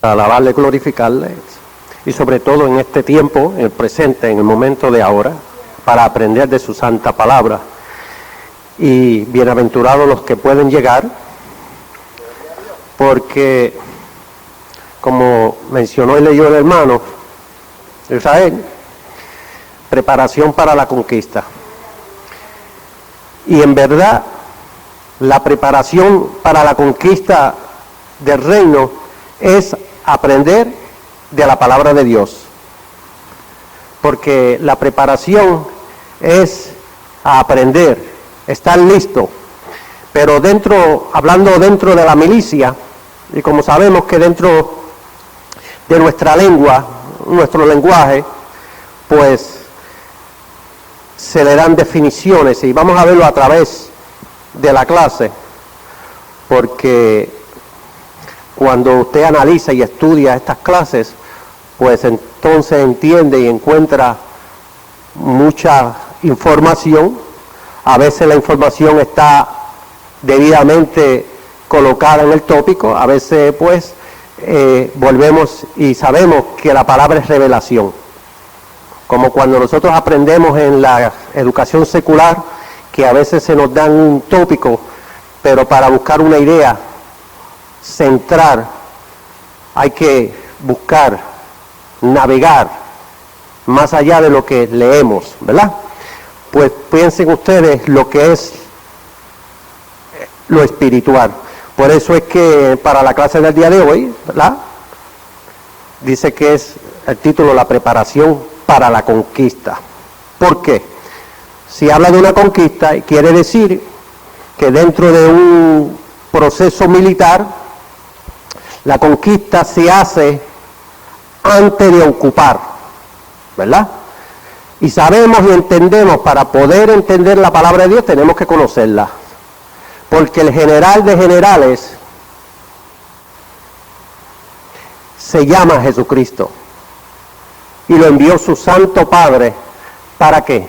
alabarle, glorificarle, y sobre todo en este tiempo, en el presente, en el momento de ahora, para aprender de su santa palabra. Y bienaventurados los que pueden llegar, porque, como mencionó y leyó el hermano Israel, preparación para la conquista. Y en verdad, la preparación para la conquista del reino es aprender de la palabra de Dios. Porque la preparación es a aprender, estar listo. Pero hablando dentro de la milicia, y como sabemos que dentro de nuestra lengua, nuestro lenguaje, pues se le dan definiciones, y vamos a verlo a través de la clase, porque cuando usted analiza y estudia estas clases, pues entonces entiende y encuentra mucha información. A veces la información está debidamente colocada en el tópico, a veces pues volvemos y sabemos que la palabra es revelación. Como cuando nosotros aprendemos en la educación secular, que a veces se nos dan un tópico, pero para buscar una idea central hay que buscar, navegar más allá de lo que leemos, ¿verdad? Pues piensen ustedes lo que es lo espiritual. Por eso es que para la clase del día de hoy, ¿verdad?, dice que es el título La preparación para la conquista. ¿Por qué? Si habla de una conquista, quiere decir que dentro de un proceso militar, la conquista se hace antes de ocupar, ¿verdad? Y sabemos y entendemos, para poder entender la palabra de Dios tenemos que conocerla. Porque el general de generales se llama Jesucristo. Y lo envió su Santo Padre, ¿para qué?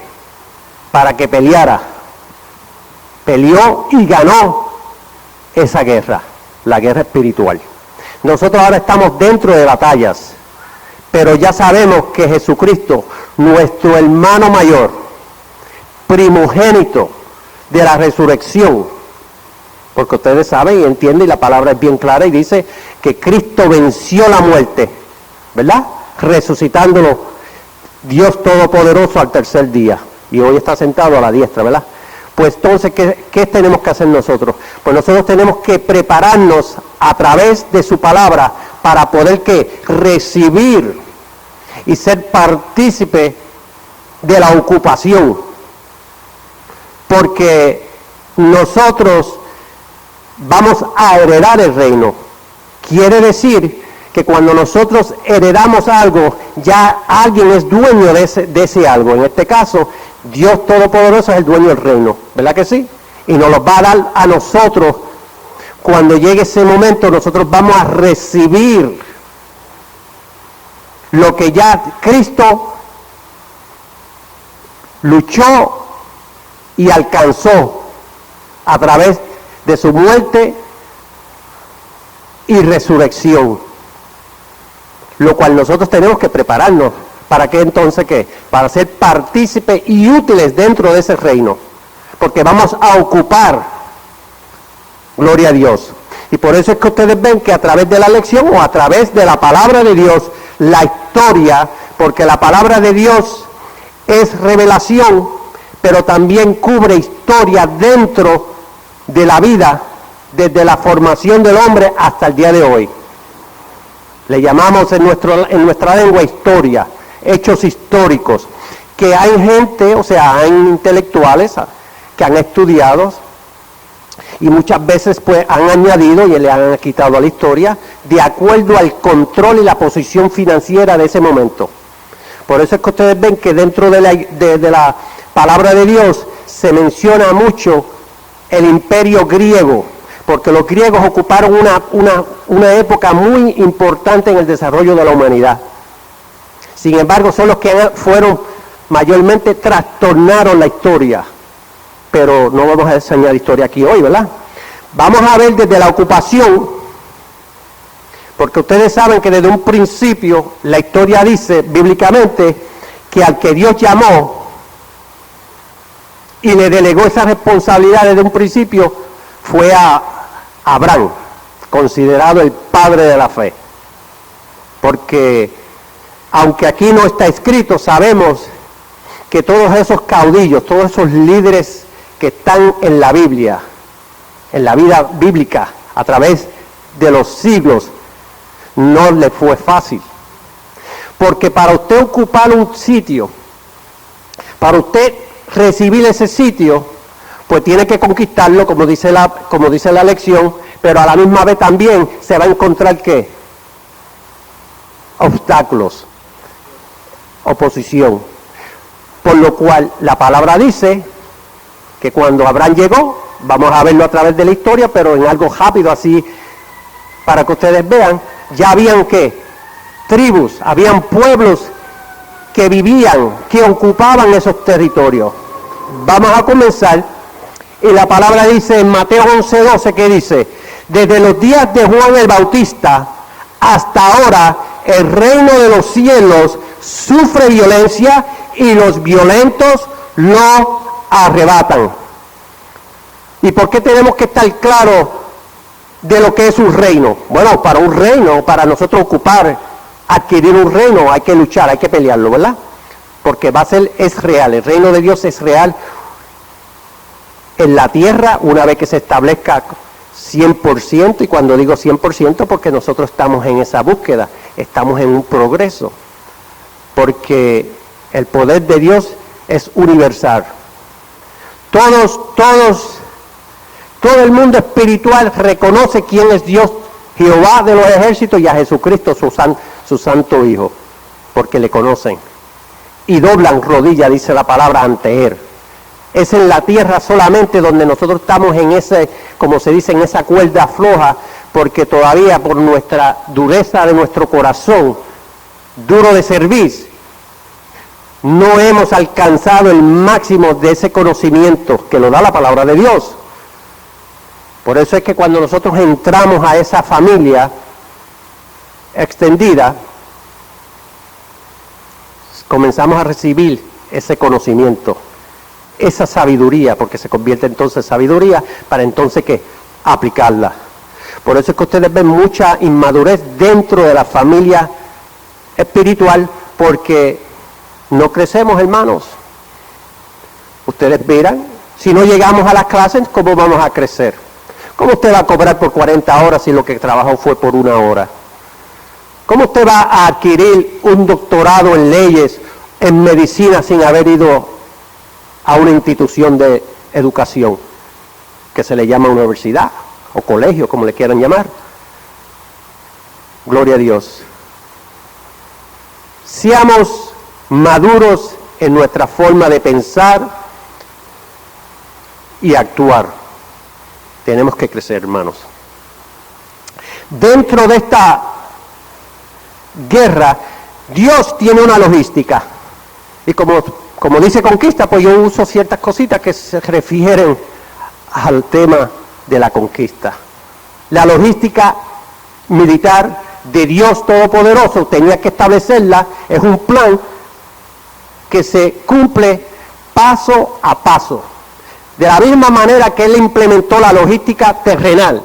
Para que peleara. Peleó y ganó esa guerra, la guerra espiritual. Nosotros ahora estamos dentro de batallas, pero ya sabemos que Jesucristo, nuestro hermano mayor, primogénito de la resurrección, porque ustedes saben y entienden, y la palabra es bien clara, y dice que Cristo venció la muerte, ¿verdad?, resucitándolo Dios Todopoderoso al tercer día, y hoy está sentado a la diestra, ¿verdad? Pues entonces, ¿qué tenemos que hacer nosotros? Pues nosotros tenemos que prepararnos a través de su palabra para poder recibir y ser partícipe de la ocupación, porque nosotros vamos a heredar el reino. Quiere decir que cuando nosotros heredamos algo, ya alguien es dueño de ese algo. En este caso, Dios Todopoderoso es el dueño del reino, ¿verdad que sí? Y nos lo va a dar a nosotros. Cuando llegue ese momento, nosotros vamos a recibir lo que ya Cristo luchó y alcanzó a través de su muerte y resurrección, lo cual nosotros tenemos que prepararnos. ¿Para qué entonces qué? Para ser partícipes y útiles dentro de ese reino, porque vamos a ocupar, gloria a Dios. Y por eso es que ustedes ven que a través de la lección o a través de la palabra de Dios, la historia, porque la palabra de Dios es revelación, pero también cubre historia dentro de la vida, desde la formación del hombre hasta el día de hoy. Le llamamos en nuestra lengua historia, hechos históricos, que hay gente, o sea, hay intelectuales que han estudiado y muchas veces pues han añadido y le han quitado a la historia de acuerdo al control y la posición financiera de ese momento. Por eso es que ustedes ven que dentro de la palabra de Dios se menciona mucho el imperio griego, porque los griegos ocuparon una época muy importante en el desarrollo de la humanidad. Sin embargo, son los que fueron mayormente trastornaron la historia. Pero no vamos a enseñar historia aquí hoy, ¿verdad? Vamos a ver desde la ocupación, Porque ustedes saben que desde un principio la historia dice bíblicamente que al que Dios llamó y le delegó esa responsabilidad desde un principio fue a Abraham, considerado el padre de la fe. Porque aunque aquí no está escrito, sabemos que todos esos caudillos, todos esos líderes que están en la Biblia, en la vida bíblica, a través de los siglos, no le fue fácil. Porque para usted ocupar un sitio, para usted recibir ese sitio, pues tiene que conquistarlo, como dice la lección, pero a la misma vez también se va a encontrar ¿qué? Obstáculos, oposición. Por lo cual la palabra dice que cuando Abraham llegó, vamos a verlo a través de la historia, pero en algo rápido así, para que ustedes vean, ya habían ¿qué? Tribus, habían pueblos que vivían, que ocupaban esos territorios. Vamos a comenzar, y la palabra dice en Mateo 11:12, que dice, desde los días de Juan el Bautista hasta ahora, el reino de los cielos sufre violencia y los violentos lo arrebatan. ¿Y por qué tenemos que estar claros de lo que es un reino? Bueno, para un reino, para nosotros ocupar, adquirir un reino, hay que luchar, hay que pelearlo, ¿verdad? Porque es real, el reino de Dios es real en la tierra una vez que se establezca 100%, y cuando digo 100% porque nosotros estamos en esa búsqueda, estamos en un progreso, porque el poder de Dios es universal. Todo el mundo espiritual reconoce quién es Dios, Jehová de los ejércitos, y a Jesucristo, su santo Hijo, porque le conocen. Y doblan rodillas, dice la palabra, ante Él. Es en la tierra solamente donde nosotros estamos en ese, como se dice, en esa cuerda floja, porque todavía por nuestra dureza de nuestro corazón, duro de servir, no hemos alcanzado el máximo de ese conocimiento que nos da la palabra de Dios. Por eso es que cuando nosotros entramos a esa familia extendida, comenzamos a recibir ese conocimiento, esa sabiduría, porque se convierte entonces en sabiduría, para entonces ¿qué? Aplicarla. Por eso es que ustedes ven mucha inmadurez dentro de la familia espiritual, porque no crecemos, hermanos. Ustedes verán, si no llegamos a las clases, ¿cómo vamos a crecer? ¿Cómo usted va a cobrar por 40 horas si lo que trabajó fue por 1 hora? ¿Cómo usted va a adquirir un doctorado en leyes, en medicina, sin haber ido a una institución de educación que se le llama universidad o colegio, como le quieran llamar? Gloria a Dios. Seamos maduros en nuestra forma de pensar y actuar. Tenemos que crecer, hermanos. Dentro de esta guerra, Dios tiene una logística. Y como dice conquista, pues yo uso ciertas cositas que se refieren al tema de la conquista. La logística militar de Dios Todopoderoso tenía que establecerla, es un plan que se cumple paso a paso. De la misma manera que Él implementó la logística terrenal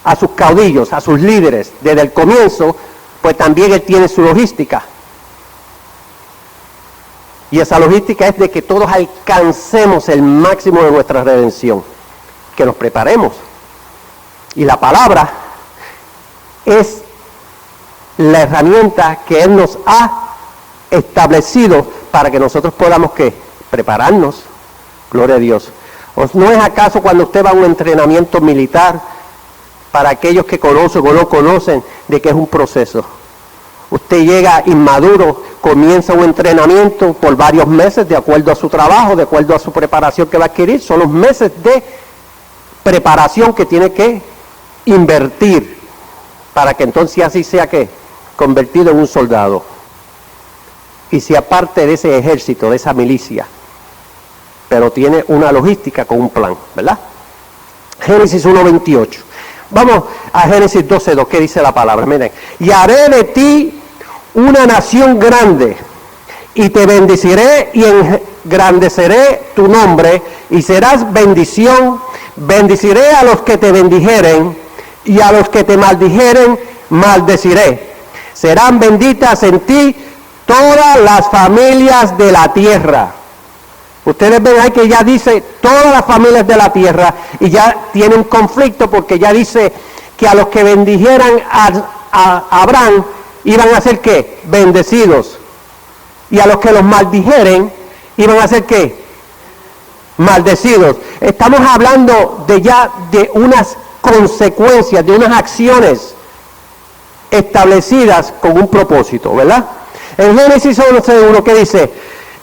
a sus caudillos, a sus líderes, desde el comienzo, pues también Él tiene su logística. Y esa logística es de que todos alcancemos el máximo de nuestra redención, que nos preparemos. Y la palabra es la herramienta que Él nos ha establecido para que nosotros podamos ¿qué? Prepararnos. Gloria a Dios. ¿No es acaso cuando usted va a un entrenamiento militar, para aquellos que conocen o no conocen, de que es un proceso? Usted llega inmaduro, comienza un entrenamiento por varios meses, de acuerdo a su trabajo, de acuerdo a su preparación que va a adquirir. Son los meses de preparación que tiene que invertir, para que entonces así sea ¿qué? Convertido en un soldado. Y sea parte de ese ejército, de esa milicia. Pero tiene una logística con un plan, ¿verdad? Génesis 1:28. Vamos a Génesis 12:2, ¿qué dice la palabra? Miren, y haré de ti una nación grande, y te bendeciré y engrandeceré tu nombre, y serás bendición. Bendeciré a los que te bendijeren, y a los que te maldijeren, maldeciré. Serán benditas en ti todas las familias de la tierra. Ustedes ven ahí que ya dice todas las familias de la tierra, y ya tiene un conflicto porque ya dice que a los que bendijeran a Abraham iban a ser ¿qué? Bendecidos. Y a los que los maldijeren iban a ser ¿qué? Maldecidos. Estamos hablando de unas consecuencias, de unas acciones establecidas con un propósito, ¿verdad? En Génesis 11:1 que dice: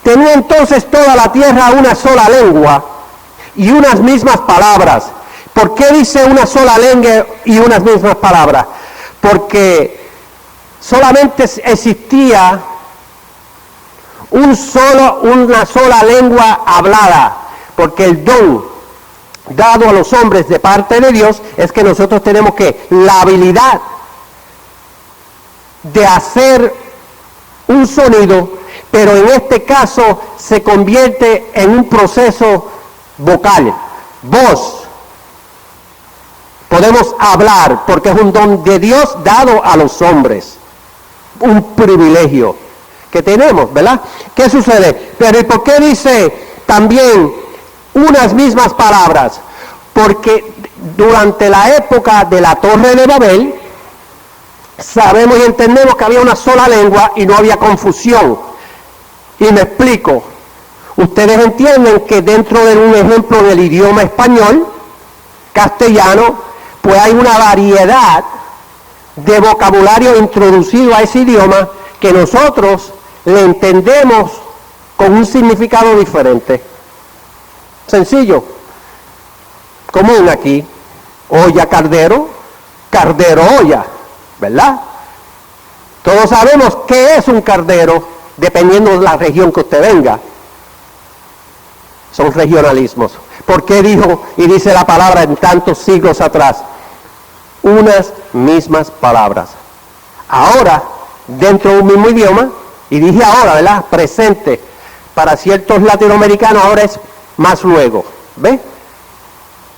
tenía entonces toda la tierra una sola lengua y unas mismas palabras. ¿Por qué dice una sola lengua y unas mismas palabras? Porque solamente existía una sola lengua hablada, porque el don dado a los hombres de parte de Dios es que nosotros tenemos que la habilidad de hacer un sonido, pero en este caso se convierte en un proceso vocal, voz. Podemos hablar porque es un don de Dios dado a los hombres, un privilegio que tenemos, ¿verdad? ¿Qué sucede? Pero ¿y por qué dice también unas mismas palabras? Porque durante la época de la Torre de Babel, sabemos y entendemos que había una sola lengua y no había confusión. Y me explico. Ustedes entienden que dentro de un ejemplo del idioma español, castellano, pues hay una variedad de vocabulario introducido a ese idioma que nosotros le entendemos con un significado diferente. Sencillo. Común aquí. Olla, cardero, cardero, olla. ¿Verdad? Todos sabemos qué es un cardero, dependiendo de la región que usted venga. Son regionalismos. ¿Por qué dijo y dice la palabra en tantos siglos atrás? Unas mismas palabras. Ahora, dentro de un mismo idioma, y dije ahora, ¿verdad? Presente. Para ciertos latinoamericanos ahora es más luego. ¿Ve?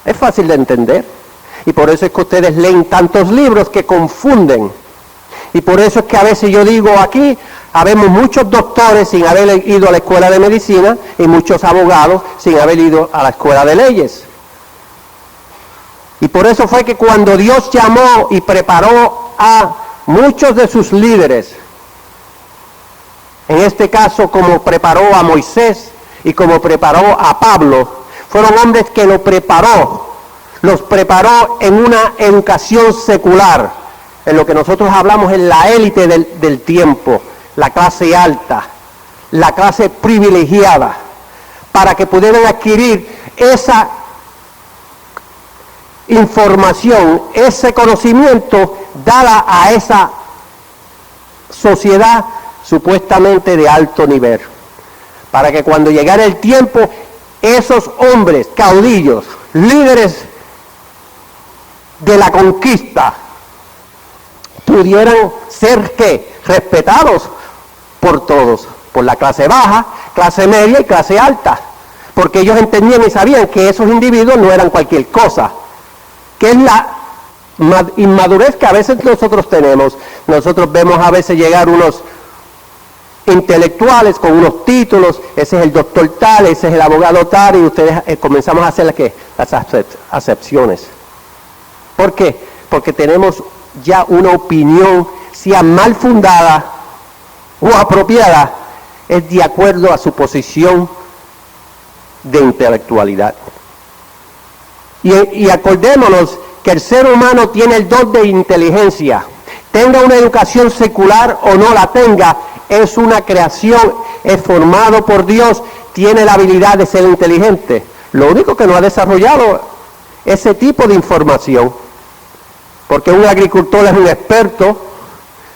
Es fácil de entender. Y por eso es que ustedes leen tantos libros que confunden. Y por eso es que a veces yo digo aquí, habemos muchos doctores sin haber ido a la escuela de medicina y muchos abogados sin haber ido a la escuela de leyes. Y por eso fue que cuando Dios llamó y preparó a muchos de sus líderes, en este caso como preparó a Moisés y como preparó a Pablo, fueron hombres que los preparó en una educación secular, en lo que nosotros hablamos en la élite del tiempo, la clase alta, la clase privilegiada, para que pudieran adquirir esa información, ese conocimiento dada a esa sociedad supuestamente de alto nivel, para que cuando llegara el tiempo, esos hombres, caudillos, líderes de la conquista, pudieran ser ¿qué? Respetados por todos, por la clase baja, clase media y clase alta, porque ellos entendían y sabían que esos individuos no eran cualquier cosa, que es la inmadurez que a veces nosotros tenemos. Nosotros vemos a veces llegar unos intelectuales con unos títulos, ese es el doctor tal, ese es el abogado tal, y ustedes comenzamos a hacer las acepciones. ¿Por qué? Porque tenemos ya una opinión, sea mal fundada o apropiada, es de acuerdo a su posición de intelectualidad. Y acordémonos que el ser humano tiene el don de inteligencia. Tenga una educación secular o no la tenga, es una creación, es formado por Dios, tiene la habilidad de ser inteligente. Lo único que no ha desarrollado ese tipo de información. Porque un agricultor es un experto,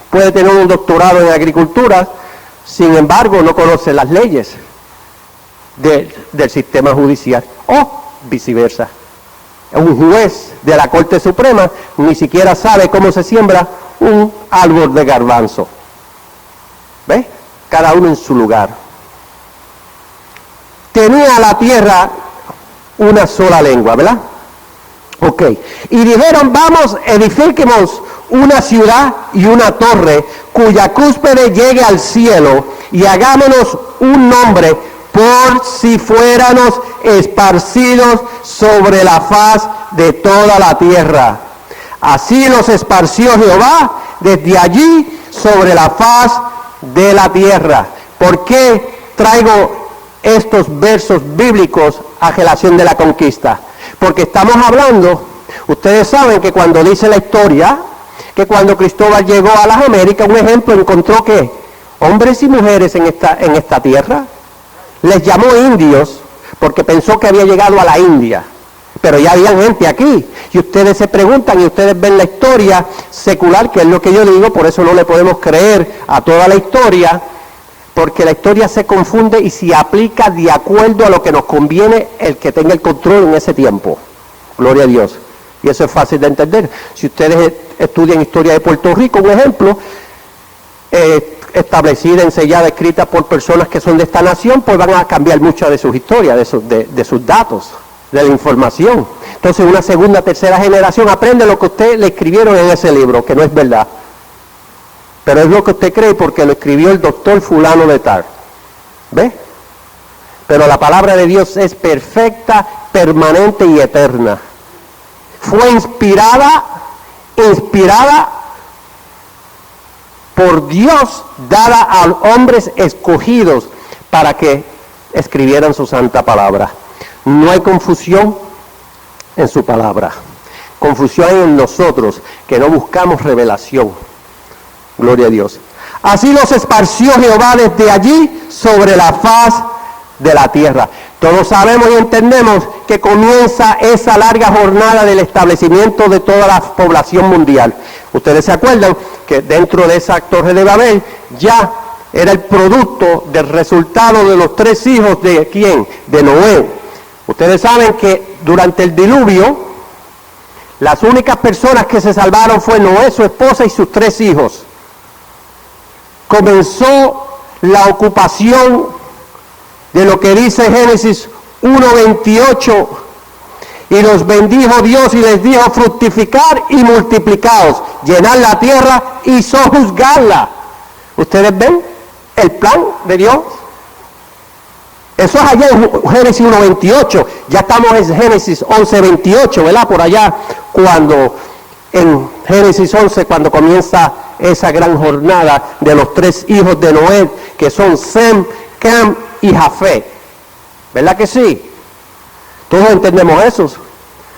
puede tener un doctorado en agricultura, sin embargo no conoce las leyes del sistema judicial, o viceversa. un juez de la Corte Suprema, ni siquiera sabe cómo se siembra un árbol de garbanzo. ¿Ves? Cada uno en su lugar. Tenía la tierra una sola lengua, ¿verdad? Ok. Y dijeron, vamos, edifiquemos una ciudad y una torre cuya cúspide llegue al cielo y hagámonos un nombre por si fuéramos esparcidos sobre la faz de toda la tierra. Así los esparció Jehová desde allí sobre la faz de la tierra. ¿Por qué traigo estos versos bíblicos a relación de la conquista? Porque estamos hablando, ustedes saben que cuando dice la historia, que cuando Cristóbal llegó a las Américas, un ejemplo, encontró que hombres y mujeres en esta tierra, les llamó indios porque pensó que había llegado a la India, pero ya había gente aquí, y ustedes se preguntan y ustedes ven la historia secular, que es lo que yo digo, por eso no le podemos creer a toda la historia, porque la historia se confunde y se aplica de acuerdo a lo que nos conviene el que tenga el control en ese tiempo. Gloria a Dios. Y eso es fácil de entender. Si ustedes estudian historia de Puerto Rico, un ejemplo, establecida, ensayada, escrita por personas que son de esta nación, pues van a cambiar muchas de sus historias, de sus datos, de la información. Entonces una segunda, tercera generación aprende lo que usted le escribieron en ese libro, que no es verdad. Pero es lo que usted cree porque lo escribió el doctor fulano de tal. ¿Ve? Pero la palabra de Dios es perfecta, permanente y eterna. Fue inspirada por Dios, dada a hombres escogidos para que escribieran su santa palabra. No hay confusión en su palabra. Confusión hay en nosotros, que no buscamos revelación. Gloria a Dios. Así los esparció Jehová desde allí sobre la faz de la tierra. Todos sabemos y entendemos que comienza esa larga jornada del establecimiento de toda la población mundial. Ustedes se acuerdan que dentro de esa Torre de Babel ya era el producto del resultado de los 3 hijos de ¿quién? De Noé. Ustedes saben que durante el diluvio las únicas personas que se salvaron fue Noé, su esposa y sus 3 hijos. Comenzó la ocupación de lo que dice Génesis 1:28, y los bendijo Dios y les dijo: fructificar y multiplicaos, llenar la tierra y sojuzgarla. ¿Ustedes ven el plan de Dios? Eso es allá en Génesis 1:28, ya estamos en Génesis 11:28, ¿verdad? Por allá, cuando en Génesis 11, cuando comienza esa gran jornada de los 3 hijos de Noé, que son Sem, Cam y Jafet. ¿Verdad que sí? Todos entendemos eso,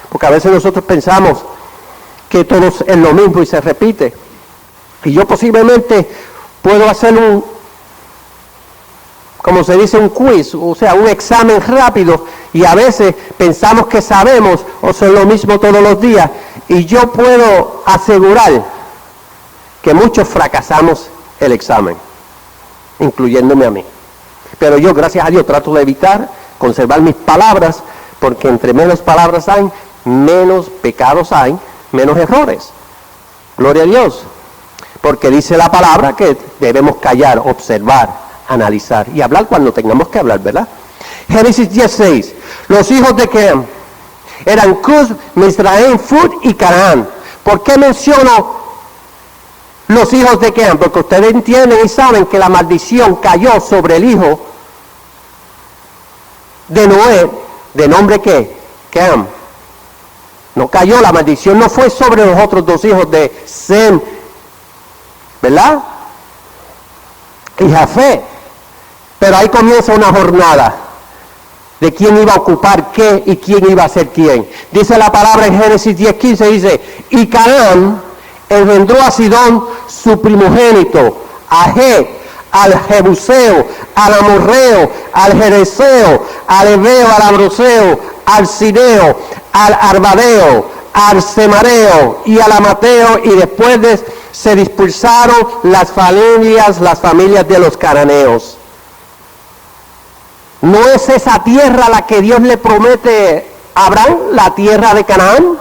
porque a veces nosotros pensamos que todo es lo mismo y se repite. Y yo posiblemente puedo hacer como se dice, un quiz, o sea, un examen rápido, y a veces pensamos que sabemos o son lo mismo todos los días, y yo puedo asegurar que muchos fracasamos el examen, incluyéndome a mí. Pero yo, gracias a Dios, trato de evitar, conservar mis palabras, porque entre menos palabras hay, menos pecados hay, menos errores. Gloria a Dios. Porque dice la palabra que debemos callar, observar, analizar y hablar cuando tengamos que hablar, ¿verdad? Génesis 16. Los hijos de Cam eran Cus, Mizraim, Fud y Canaán. ¿Por qué menciono los hijos de Cam? Porque ustedes entienden y saben que la maldición cayó sobre el hijo de Noé, de nombre ¿qué? Cam. No cayó, la maldición no fue sobre los otros 2 hijos de Sem, ¿verdad? Y Jafet. Pero ahí comienza una jornada de quién iba a ocupar qué y quién iba a ser quién. Dice la palabra en Génesis 10:15, dice: y Canaán engendró a Sidón su primogénito, a Het, al Jebuseo, al Amorreo, al Jerezeo, al Heveo, al Abroseo, al Sineo, al Arbadeo, al Semareo y al Amateo, y después se dispersaron las familias de los cananeos. No es esa tierra la que Dios le promete Abraham la tierra de Canaán?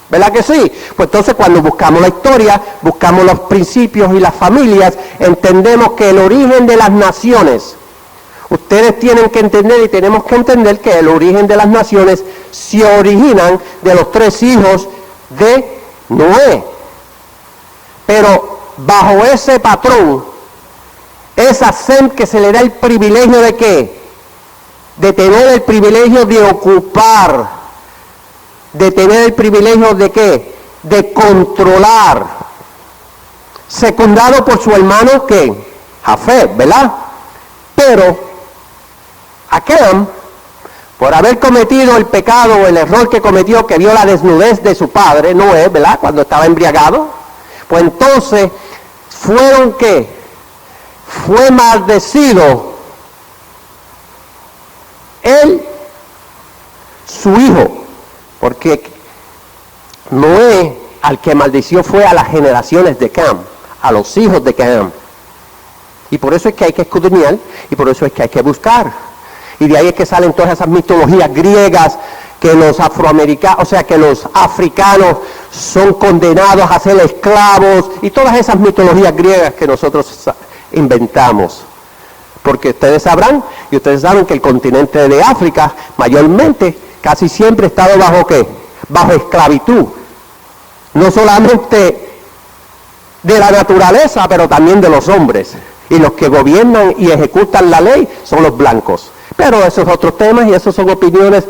¿Verdad que sí? Pues entonces cuando buscamos la historia, buscamos los principios y las familias, entendemos que el origen de las naciones, ustedes tienen que entender y tenemos que entender que el origen de las naciones se originan de los 3 hijos de Noé. Pero bajo ese patrón, es a Sem que se le da el privilegio de ¿qué? De tener el privilegio de ocupar, de tener el privilegio de ¿qué? De controlar, secundado por su hermano ¿qué? Jafet, ¿verdad? Pero a Cam, por haber cometido el pecado o el error que cometió, que vio la desnudez de su padre, Noé, ¿verdad? Cuando estaba embriagado, pues entonces fueron ¿qué? Fue maldecido él, su hijo, porque Noé al que maldició fue a las generaciones de Cam, a los hijos de Cam. Y por eso es que hay que escudriñar y por eso es que hay que buscar. Y de ahí es que salen todas esas mitologías griegas, que los afroamericanos, o sea que los africanos son condenados a ser esclavos y todas esas mitologías griegas que nosotros inventamos. Porque ustedes sabrán, y ustedes saben que el continente de África mayormente, casi siempre ha estado bajo ¿qué? Bajo esclavitud. No solamente de la naturaleza, pero también de los hombres. Y los que gobiernan y ejecutan la ley son los blancos. Pero esos otros temas y esos son opiniones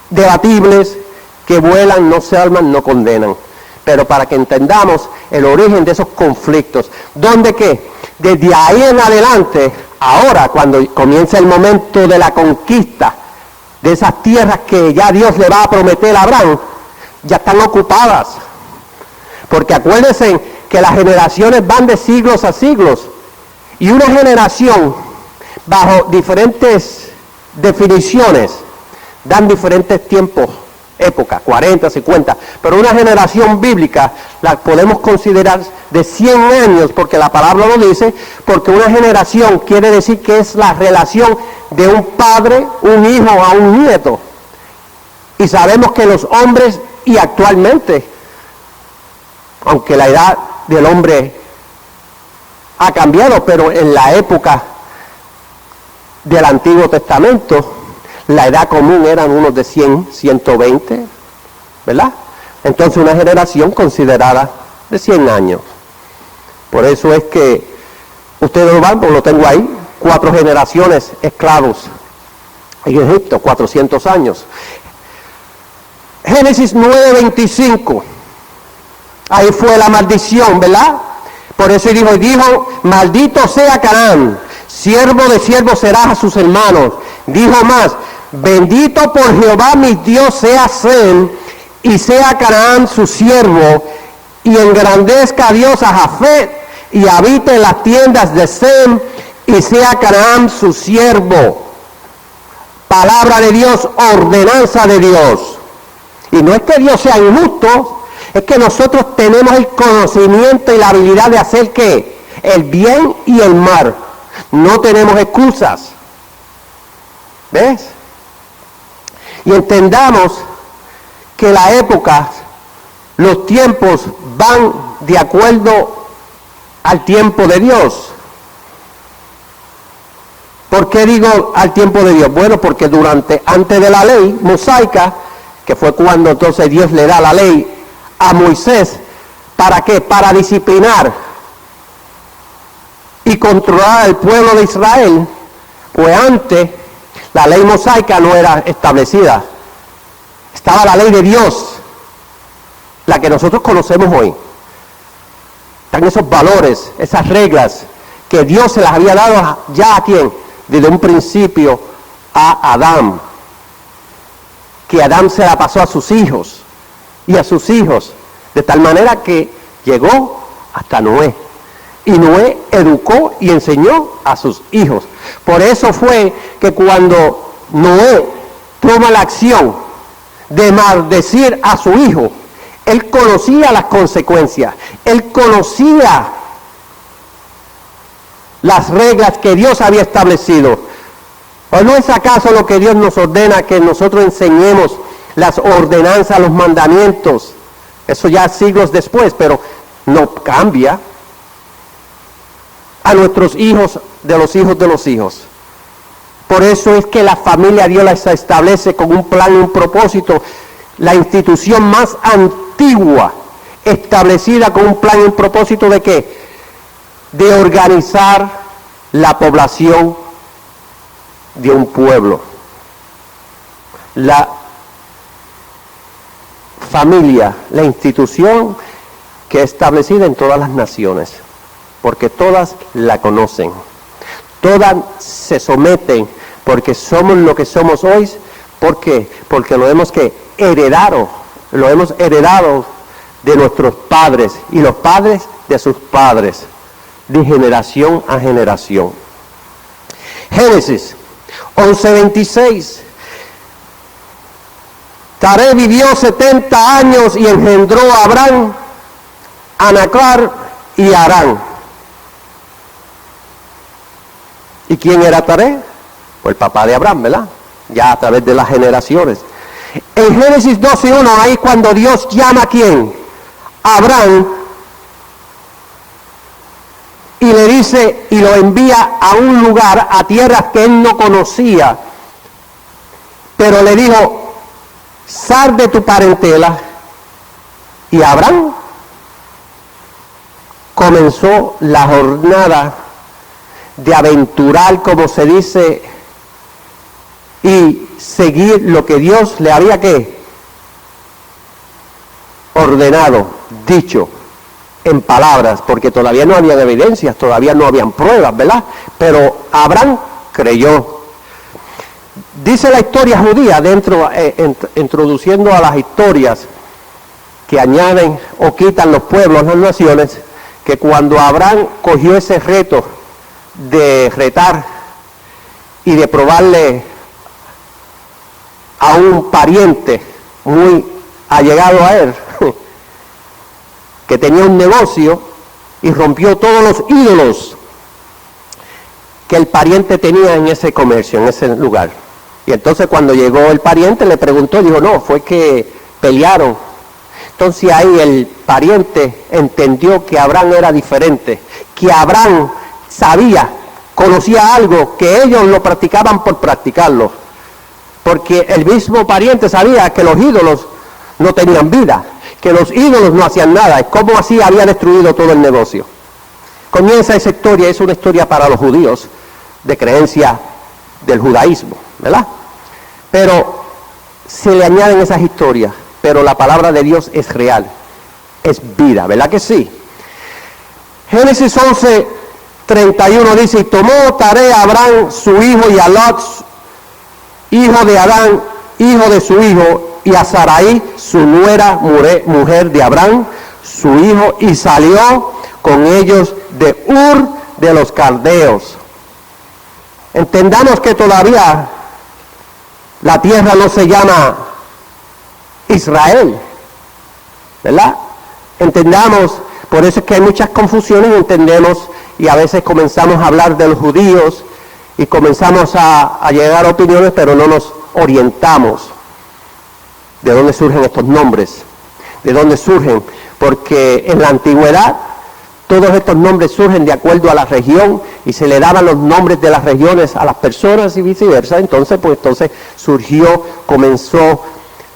debatibles que vuelan, no se arman, no condenan. Pero para que entendamos el origen de esos conflictos, ¿dónde qué? Desde ahí en adelante, ahora cuando comienza el momento de la conquista de esas tierras que ya Dios le va a prometer a Abraham, ya están ocupadas. Porque acuérdense que las generaciones van de siglos a siglos. Y una generación, bajo diferentes definiciones, dan diferentes tiempos, épocas, 40, 50, pero una generación bíblica la podemos considerar de 100 años, porque la palabra lo dice, porque una generación quiere decir que es la relación de un padre, un hijo a un nieto. Y sabemos que los hombres, y actualmente, aunque la edad del hombre ha cambiado, pero en la época del Antiguo Testamento, la edad común eran unos de 100, 120, ¿verdad? Entonces una generación considerada de 100 años. Por eso es que ustedes lo van, pues lo tengo ahí, 4 generaciones esclavos en Egipto, 400 años. Génesis 9:25, ahí fue la maldición, ¿verdad? Por eso dijo, maldito sea Canaán, siervo de siervos serás a sus hermanos. Dijo más, bendito por Jehová mi Dios sea Sem, y sea Canaán su siervo, y engrandezca a Dios a Jafet, y habite en las tiendas de Sem, y sea Canaán su siervo. Palabra de Dios, ordenanza de Dios. Y no es que Dios sea injusto, es que nosotros tenemos el conocimiento y la habilidad de hacer ¿qué? El bien y el mal. No tenemos excusas. ¿Ves? Y entendamos que la época, los tiempos van de acuerdo al tiempo de Dios. ¿Por qué digo al tiempo de Dios? Bueno, porque antes de la ley mosaica, que fue cuando entonces Dios le da la ley a Moisés, ¿para qué? Para disciplinar y controlar al pueblo de Israel, pues antes la ley mosaica no era establecida. Estaba la ley de Dios, la que nosotros conocemos hoy. Están esos valores, esas reglas que Dios se las había dado ya a quién, desde un principio a Adán. Que Adán se la pasó a sus hijos y a sus hijos, de tal manera que llegó hasta Noé. Y Noé educó y enseñó a sus hijos. Por eso fue que cuando Noé toma la acción de maldecir a su hijo, él conocía las consecuencias, él conocía las reglas que Dios había establecido. ¿O no es acaso lo que Dios nos ordena que nosotros enseñemos las ordenanzas, los mandamientos? Eso ya siglos después, pero no cambia. A nuestros hijos de los hijos de los hijos. Por eso es que la familia Dios la establece con un plan y un propósito. La institución más antigua, establecida con un plan y un propósito ¿de qué? De organizar la población de un pueblo. La familia, la institución que es establecida en todas las naciones, porque todas la conocen, todas se someten, porque somos lo que somos hoy. ¿Por qué? Porque lo hemos heredado de nuestros padres y los padres de sus padres, de generación a generación. Génesis 11:26. Taré vivió 70 años y engendró a Abraham, a Nacar y a Harán. ¿Y quién era Taré? Pues el papá de Abraham, ¿verdad? Ya a través de las generaciones. En Génesis 12:1, ahí cuando Dios llama a quién, a Abraham, y le dice, y lo envía a un lugar, a tierras que él no conocía, pero le dijo, sal de tu parentela, y Abraham comenzó la jornada de aventurar, como se dice, y seguir lo que Dios le había ordenado, dicho en palabras, porque todavía no había evidencias, todavía no habían pruebas, ¿verdad? Pero Abraham creyó. Dice la historia judía, introduciendo a las historias que añaden o quitan los pueblos, las naciones, que cuando Abraham cogió ese reto de retar y de probarle a un pariente muy allegado a él, que tenía un negocio y rompió todos los ídolos que el pariente tenía en ese comercio, en ese lugar. Y entonces cuando llegó el pariente le preguntó, dijo, no, fue que pelearon. Entonces ahí el pariente entendió que Abraham era diferente, que Abraham conocía algo, que ellos lo practicaban por practicarlo. Porque el mismo pariente sabía que los ídolos no tenían vida, que los ídolos no hacían nada. ¿Cómo así había destruido todo el negocio? Comienza esa historia, es una historia para los judíos, de creencia del judaísmo, ¿verdad? Pero se le añaden esas historias, pero la palabra de Dios es real, es vida, ¿verdad que sí? Génesis 11:31 dice, y tomó Taré a Abraham su hijo y a Lot, hijo de Adán, hijo de su hijo, y a Sarai, su nuera, mujer de Abraham, su hijo, y salió con ellos de Ur de los Caldeos. Entendamos que todavía la tierra no se llama Israel, ¿verdad? Entendamos, por eso es que hay muchas confusiones, entendemos, y a veces comenzamos a hablar de los judíos, y comenzamos a llegar a opiniones, pero no nos orientamos. ¿De dónde surgen estos nombres? ¿De dónde surgen? Porque en la antigüedad todos estos nombres surgen de acuerdo a la región y se le daban los nombres de las regiones a las personas y viceversa. Entonces comenzó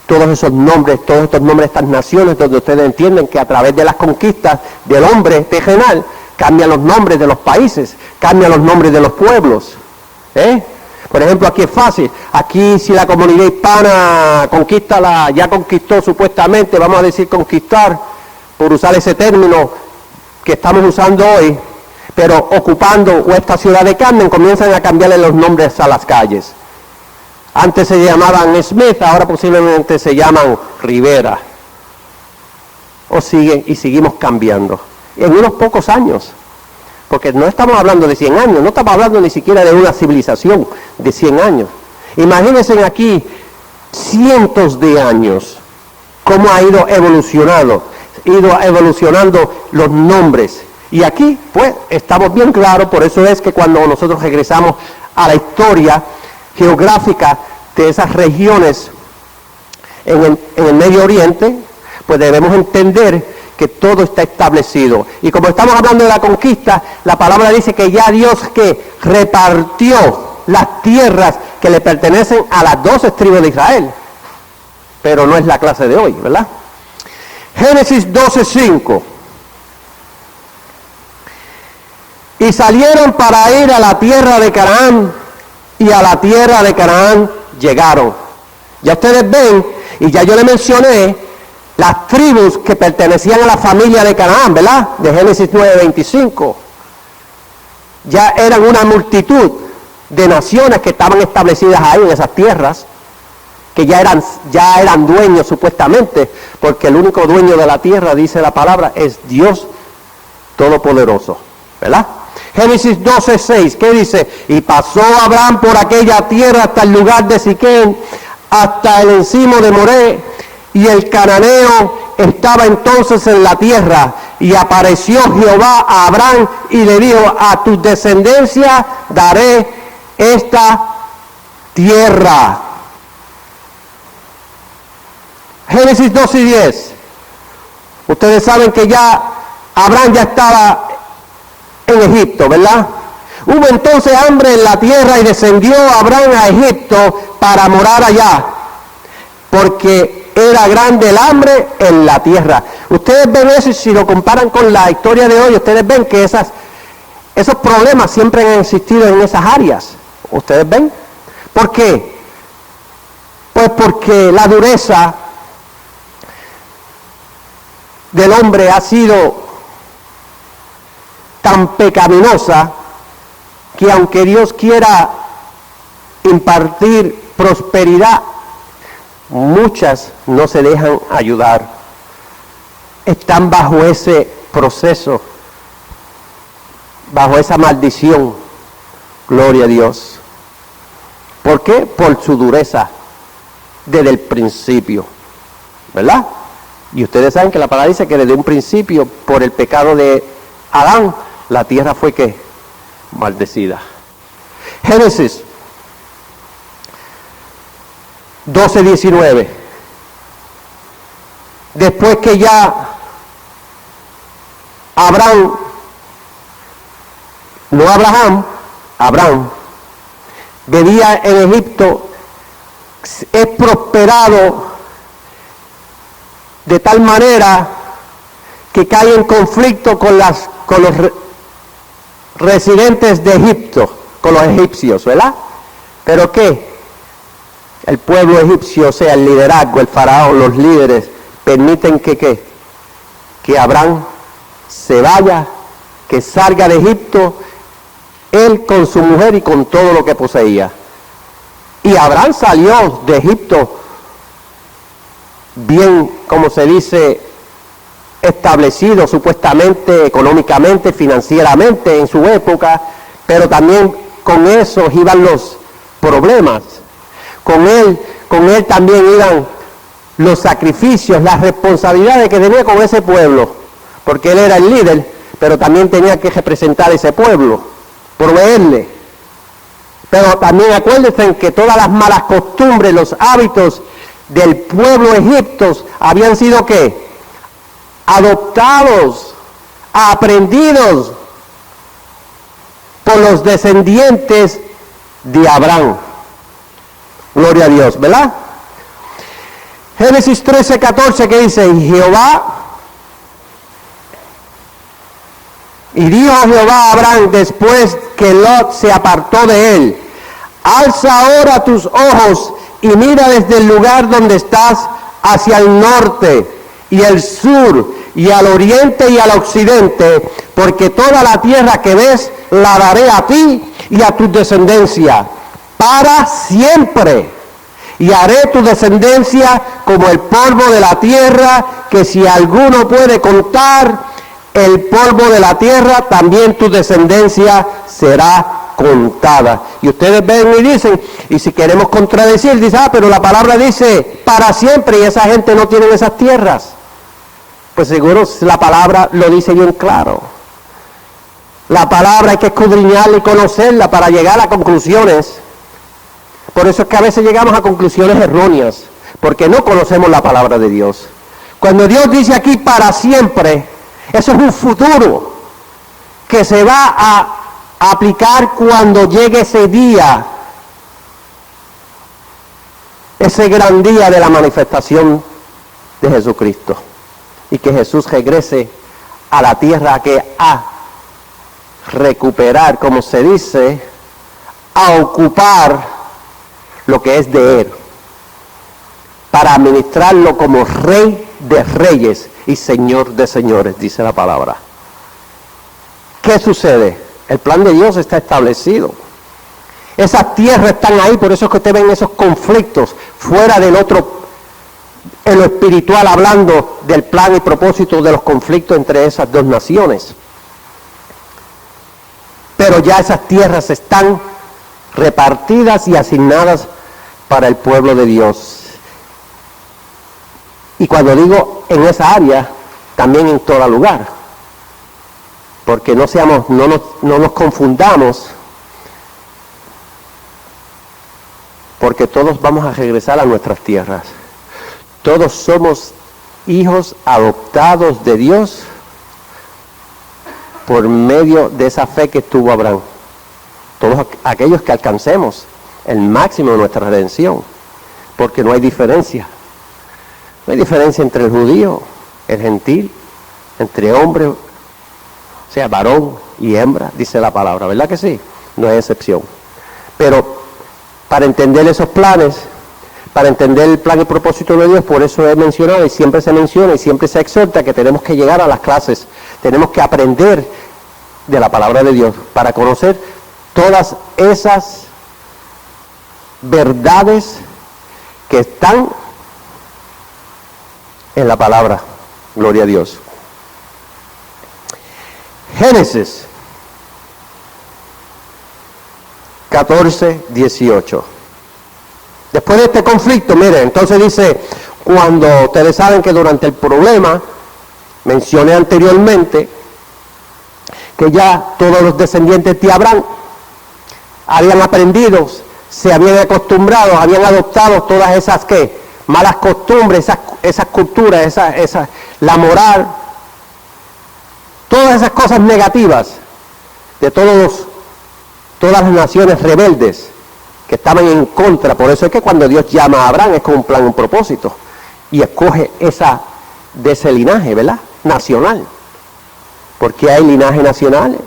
todos estos nombres de estas naciones, donde ustedes entienden que a través de las conquistas del hombre terrenal cambian los nombres de los países, cambian los nombres de los pueblos. Por ejemplo, aquí es fácil. Aquí si la comunidad hispana ya conquistó supuestamente, vamos a decir conquistar, por usar ese término que estamos usando hoy, pero ocupando esta ciudad de Carmen, comienzan a cambiarle los nombres a las calles. Antes se llamaban Smith, ahora posiblemente se llaman Rivera. Seguimos cambiando. En unos pocos años. Porque no estamos hablando de 100 años, no estamos hablando ni siquiera de una civilización de 100 años. Imagínense aquí cientos de años, cómo ha ido evolucionando los nombres. Y aquí, pues, estamos bien claros, por eso es que cuando nosotros regresamos a la historia, geográfica de esas regiones en el Medio Oriente, pues debemos entender que todo está establecido. Y como estamos hablando de la conquista, la palabra dice que ya Dios que repartió las tierras que le pertenecen a las 12 tribus de Israel. Pero no es la clase de hoy, ¿verdad? Génesis 12:5. Y salieron para ir a la tierra de Canaán, y a la tierra de Canaán llegaron. Ya ustedes ven, y ya yo les mencioné, las tribus que pertenecían a la familia de Canaán, ¿verdad? De Génesis 9:25. Ya eran una multitud de naciones que estaban establecidas ahí en esas tierras, que ya eran dueños supuestamente, porque el único dueño de la tierra, dice la palabra, es Dios Todopoderoso, ¿verdad? Génesis 12:6, ¿qué dice? Y pasó Abraham por aquella tierra hasta el lugar de Siquén, hasta el encimo de Moré, y el cananeo estaba entonces en la tierra, y apareció Jehová a Abraham y le dijo: a tu descendencia daré esta tierra. Génesis 12:10. Ustedes saben que ya Abraham ya estaba en Egipto, ¿verdad? Hubo entonces hambre en la tierra y descendió Abraham a Egipto para morar allá, porque era grande el hambre en la tierra. Ustedes ven eso, y si lo comparan con la historia de hoy, ustedes ven que esos problemas siempre han existido en esas áreas. ¿Ustedes ven? ¿Por qué? Pues porque la dureza del hombre ha sido tan pecaminosa que aunque Dios quiera impartir prosperidad, muchas no se dejan ayudar. Están bajo ese proceso, bajo esa maldición. Gloria a Dios. ¿Por qué? Por su dureza desde el principio, ¿verdad? Y ustedes saben que la palabra dice que desde un principio, por el pecado de Adán, la tierra fue ¿qué? Maldecida. Génesis 12:19. Después que ya Abraham vivía en Egipto, es prosperado de tal manera que cae en conflicto con los residentes de Egipto, con los egipcios, ¿verdad? ¿Pero qué? El pueblo egipcio, o sea, el liderazgo, el faraón, los líderes, permiten que Abraham se vaya, que salga de Egipto, él con su mujer y con todo lo que poseía. Y Abraham salió de Egipto bien, como se dice, establecido supuestamente, económicamente, financieramente en su época, pero también con eso iban los problemas. Con él también iban los sacrificios, las responsabilidades que tenía con ese pueblo, porque él era el líder, pero también tenía que representar ese pueblo, proveerle. Pero también acuérdense que todas las malas costumbres, los hábitos del pueblo egipcio habían sido ¿qué? Adoptados, aprendidos por los descendientes de Abraham. Gloria a Dios, ¿verdad? Génesis 13:14, que dice: y dijo Jehová a Abraham después que Lot se apartó de él: alza ahora tus ojos y mira desde el lugar donde estás hacia el norte y el sur y al oriente y al occidente, porque toda la tierra que ves la daré a ti y a tu descendencia para siempre, y haré tu descendencia como el polvo de la tierra, que si alguno puede contar el polvo de la tierra, también tu descendencia será contada. Y ustedes ven y dicen, y si queremos contradecir, dice, pero la palabra dice para siempre, y esa gente no tiene esas tierras. Pues seguro la palabra lo dice bien claro. La palabra hay que escudriñarla y conocerla para llegar a conclusiones. Por eso es que a veces llegamos a conclusiones erróneas, porque no conocemos la palabra de Dios. Cuando Dios dice aquí para siempre, eso es un futuro que se va a aplicar cuando llegue ese día, ese gran día de la manifestación de Jesucristo, y que Jesús regrese a la tierra a recuperar, como se dice, a ocupar lo que es de Él, para administrarlo como Rey de Reyes y Señor de Señores, dice la palabra. ¿Qué sucede? El plan de Dios está establecido. Esas tierras están ahí, por eso es que usted ven esos conflictos fuera del otro, en lo espiritual, hablando del plan y propósito de los conflictos entre esas dos naciones. Pero ya esas tierras están repartidas y asignadas para el pueblo de Dios. Y cuando digo en esa área, también en todo lugar. Porque no nos confundamos, porque todos vamos a regresar a nuestras tierras. Todos somos hijos adoptados de Dios por medio de esa fe que tuvo Abraham. Todos aquellos que alcancemos el máximo de nuestra redención, porque no hay diferencia. No hay diferencia entre el judío, el gentil, entre hombre, o sea, varón y hembra, dice la palabra, ¿verdad que sí? No hay excepción. Pero para entender esos planes, para entender el plan y propósito de Dios, por eso he mencionado y siempre se menciona y siempre se exhorta que tenemos que llegar a las clases, tenemos que aprender de la palabra de Dios para conocer todas esas verdades que están en la palabra. Gloria a Dios. Génesis 14:18. Después de este conflicto, miren, entonces dice, cuando ustedes saben que durante el problema, mencioné anteriormente, que ya todos los descendientes de Abraham habían aprendido, se habían acostumbrado, habían adoptado todas esas malas costumbres, esas culturas, la moral, todas esas cosas negativas de todas las naciones rebeldes que estaban en contra. Por eso es que cuando Dios llama a Abraham es con un plan, un propósito, y escoge de ese linaje, ¿verdad? Nacional, porque hay linaje nacional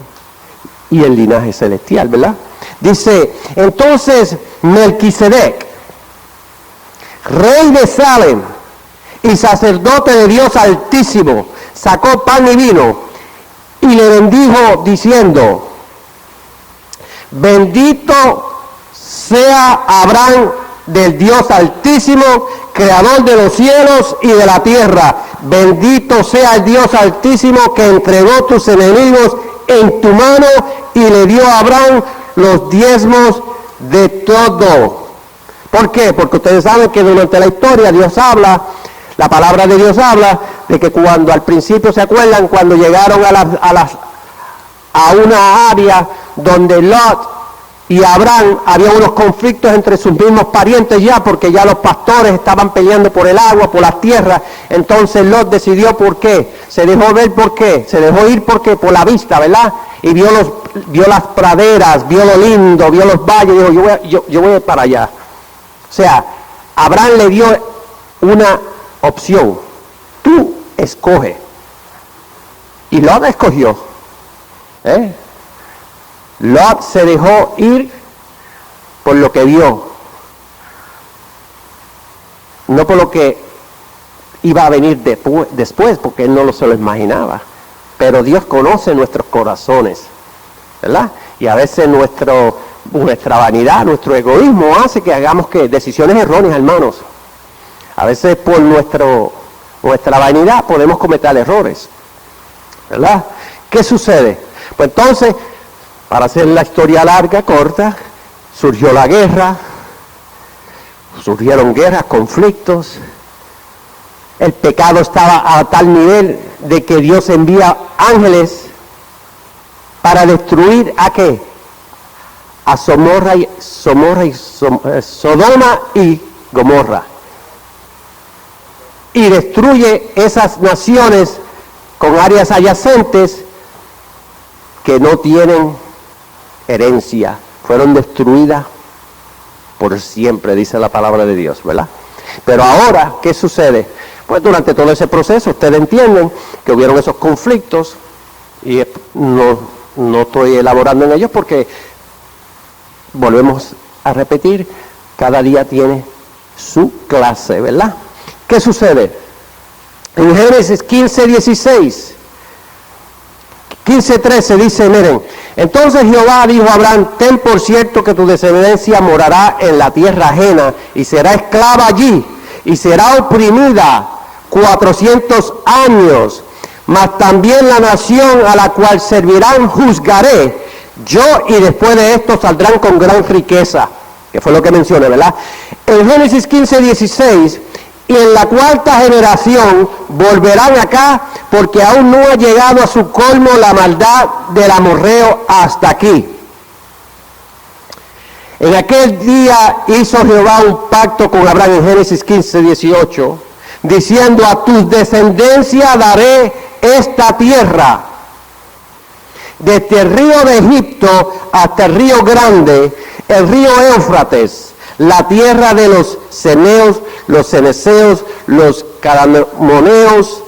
y el linaje celestial, ¿verdad? Dice, entonces Melquisedec, rey de Salem y sacerdote de Dios Altísimo, sacó pan y vino y le bendijo diciendo, bendito sea Abraham del Dios Altísimo, creador de los cielos y de la tierra. Bendito sea el Dios Altísimo que entregó tus enemigos en tu mano y le dio a Abraham los diezmos de todo. ¿Por qué? Porque ustedes saben que durante la historia Dios habla, la palabra de Dios habla de que cuando al principio, ¿se acuerdan? Cuando llegaron a una área donde Lot y Abraham había unos conflictos entre sus mismos parientes ya, porque ya los pastores estaban peleando por el agua, por las tierras. Entonces Lot decidió por qué, se dejó ver por qué, se dejó ir por qué, por la vista, ¿verdad? Y vio las praderas, vio lo lindo, vio los valles, y dijo, yo voy para allá. O sea, Abraham le dio una opción, tú escoge. Y Lot escogió. Lot se dejó ir por lo que vio, no por lo que iba a venir después, porque él no se lo imaginaba. Pero Dios conoce nuestros corazones, ¿verdad? Y a veces nuestra vanidad, nuestro egoísmo hace que hagamos decisiones erróneas, hermanos. A veces por nuestra vanidad podemos cometer errores, ¿verdad? ¿Qué sucede? Pues entonces, para hacer la historia larga, corta, surgió la guerra, surgieron guerras, conflictos. El pecado estaba a tal nivel de que Dios envía ángeles para destruir ¿a qué? a Sodoma y Gomorra. Y destruye esas naciones con áreas adyacentes que no tienen herencia. Fueron destruidas por siempre, dice la palabra de Dios, ¿verdad? Pero ahora, ¿qué sucede? Pues durante todo ese proceso, ustedes entienden que hubieron esos conflictos, y no estoy elaborando en ellos porque volvemos a repetir, cada día tiene su clase, ¿verdad? ¿Qué sucede? En Génesis 15:16, 15:13 dice, miren, entonces Jehová dijo a Abraham, ten por cierto que tu descendencia morará en la tierra ajena y será esclava allí y será oprimida 400 años, mas también la nación a la cual servirán juzgaré yo, y después de esto saldrán con gran riqueza, que fue lo que mencioné, ¿verdad? En Génesis 15:16, y en la cuarta generación volverán acá, porque aún no ha llegado a su colmo la maldad del amorreo hasta aquí. En aquel día hizo Jehová un pacto con Abraham en Génesis 15:18, diciendo, a tus descendencias daré esta tierra, desde el río de Egipto hasta el río grande, el río Éufrates, la tierra de los ceneos, los ceneseos, los cananeos,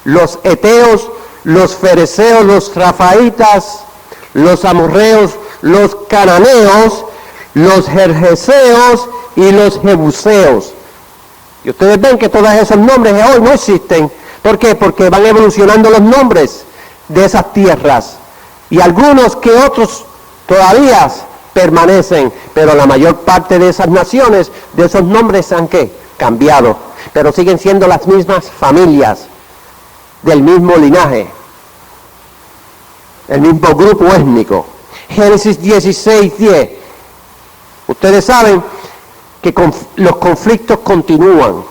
los eteos, los fereceos, los rafaitas, los amorreos, los cananeos, los gergeseos y los jebuseos. Y ustedes ven que todos esos nombres de hoy no existen. ¿Por qué? Porque van evolucionando los nombres de esas tierras. Y algunos que otros todavía permanecen, pero la mayor parte de esas naciones, de esos nombres han cambiado, pero siguen siendo las mismas familias, del mismo linaje, el mismo grupo étnico. Génesis 16:10. Ustedes saben que los conflictos continúan.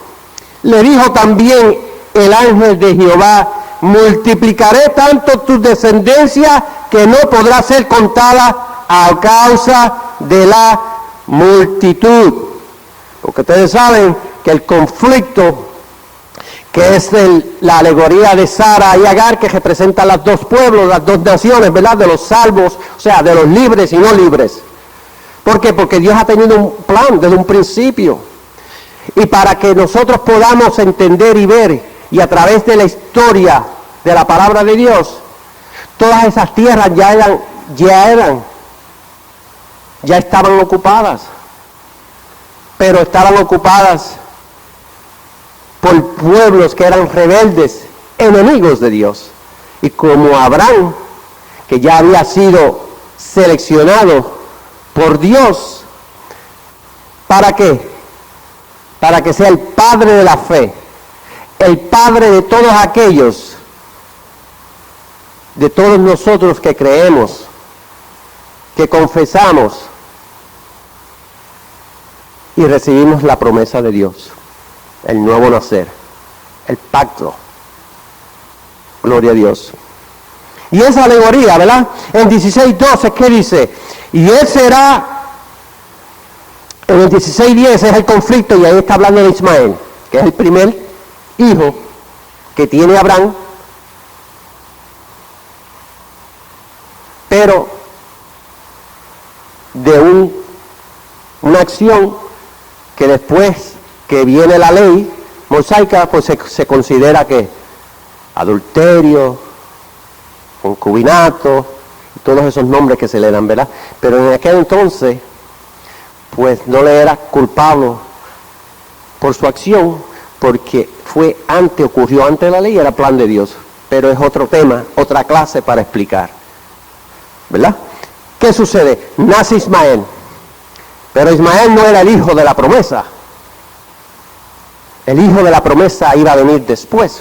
Le dijo también el ángel de Jehová, multiplicaré tanto tu descendencia que no podrá ser contada a causa de la multitud. Porque ustedes saben que el conflicto, que es la alegoría de Sara y Agar, que representa los dos pueblos, las dos naciones, ¿verdad? De los salvos, o sea, de los libres y no libres. ¿Por qué? Porque Dios ha tenido un plan desde un principio. Y para que nosotros podamos entender y ver, y a través de la historia de la palabra de Dios, todas esas tierras ya estaban ocupadas, pero estaban ocupadas por pueblos que eran rebeldes, enemigos de Dios. Y como Abraham, que ya había sido seleccionado por Dios, ¿para qué? Para que sea el padre de la fe, el padre de todos aquellos, de todos nosotros que creemos, que confesamos y recibimos la promesa de Dios, el nuevo nacer, el pacto. Gloria a Dios. Y esa alegoría, ¿verdad? En 16:12, ¿qué dice? Y él será, en el 16:10 es el conflicto, y ahí está hablando de Ismael, que es el primer hijo que tiene Abraham, pero de una acción que después que viene la ley mosaica, pues se considera que adulterio, concubinato, todos esos nombres que se le dan, ¿verdad? Pero en aquel entonces, pues no le era culpable por su acción, porque ocurrió antes de la ley, era plan de Dios. Pero es otro tema, otra clase para explicar, ¿verdad? ¿Qué sucede? Nace Ismael, pero Ismael no era el hijo de la promesa. El hijo de la promesa iba a venir después.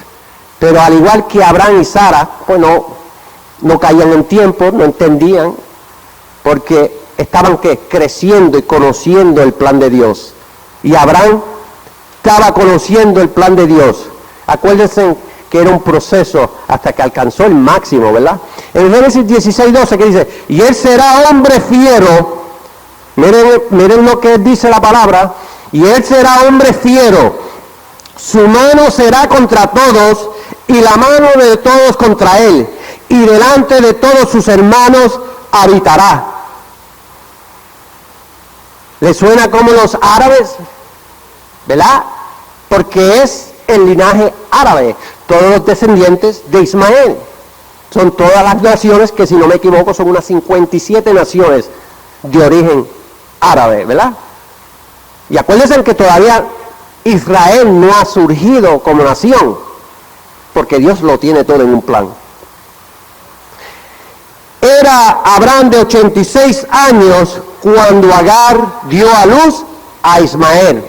Pero al igual que Abraham y Sara, pues no caían en tiempo, no entendían, porque estaban creciendo y conociendo el plan de Dios. Y Abraham estaba conociendo el plan de Dios. Acuérdense que era un proceso hasta que alcanzó el máximo, ¿verdad? En Génesis 16:12 que dice, y él será hombre fiero Miren lo que dice la palabra. Y él será hombre fiero, su mano será contra todos y la mano de todos contra él, y delante de todos sus hermanos habitará. ¿Le suena como los árabes? ¿Verdad? Porque es el linaje árabe, todos los descendientes de Ismael. Son todas las naciones, que si no me equivoco son unas 57 naciones de origen árabe, ¿verdad? Y acuérdense que todavía Israel no ha surgido como nación, porque Dios lo tiene todo en un plan. Era Abraham de 86 años cuando Agar dio a luz a Ismael.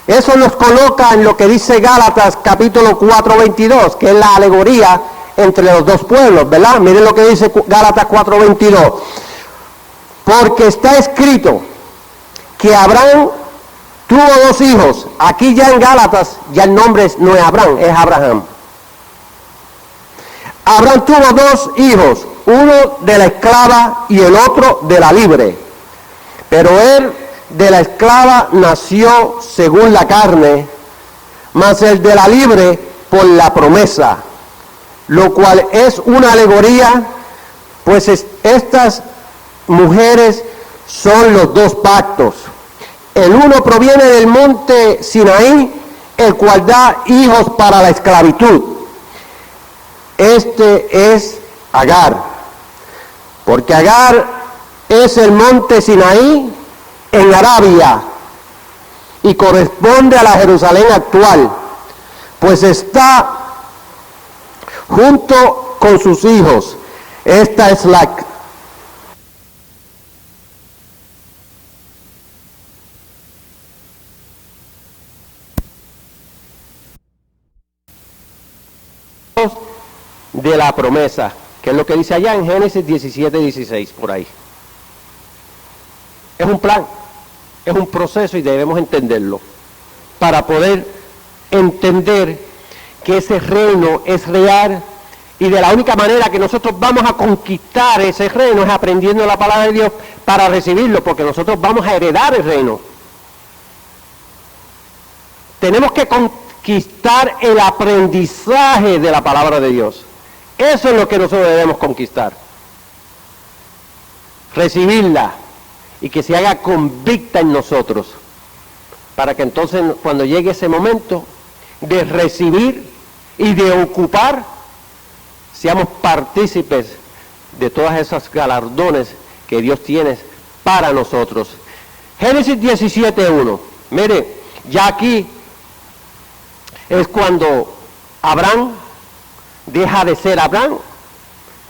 Eso nos coloca en lo que dice Gálatas capítulo 4:22, que es la alegoría entre los dos pueblos, ¿verdad? Miren lo que dice Gálatas 4:22. Porque está escrito que Abraham tuvo 2 hijos. Aquí ya en Gálatas, ya el nombre no es Abraham, es Abraham. Abraham tuvo 2 hijos, uno de la esclava y el otro de la libre. Pero él de la esclava nació según la carne, mas el de la libre por la promesa, lo cual es una alegoría, pues estas mujeres son los 2 pactos. El uno proviene del monte Sinaí, el cual da hijos para la esclavitud. Este es Agar, porque Agar es el monte Sinaí en Arabia y corresponde a la Jerusalén actual, pues está junto con sus hijos. Esta es la de la promesa, que es lo que dice allá en Génesis 17:16, por ahí. Es un plan, es un proceso y debemos entenderlo para poder entender que ese reino es real, y de la única manera que nosotros vamos a conquistar ese reino es aprendiendo la palabra de Dios para recibirlo, porque nosotros vamos a heredar el reino. Tenemos que conquistar el aprendizaje de la palabra de Dios. Eso es lo que nosotros debemos conquistar. Recibirla y que se haga convicta en nosotros, para que entonces cuando llegue ese momento de recibir y de ocupar, seamos partícipes de todas esas galardones que Dios tiene para nosotros. Génesis 17:1. Mire, ya aquí es cuando Abraham deja de ser Abraham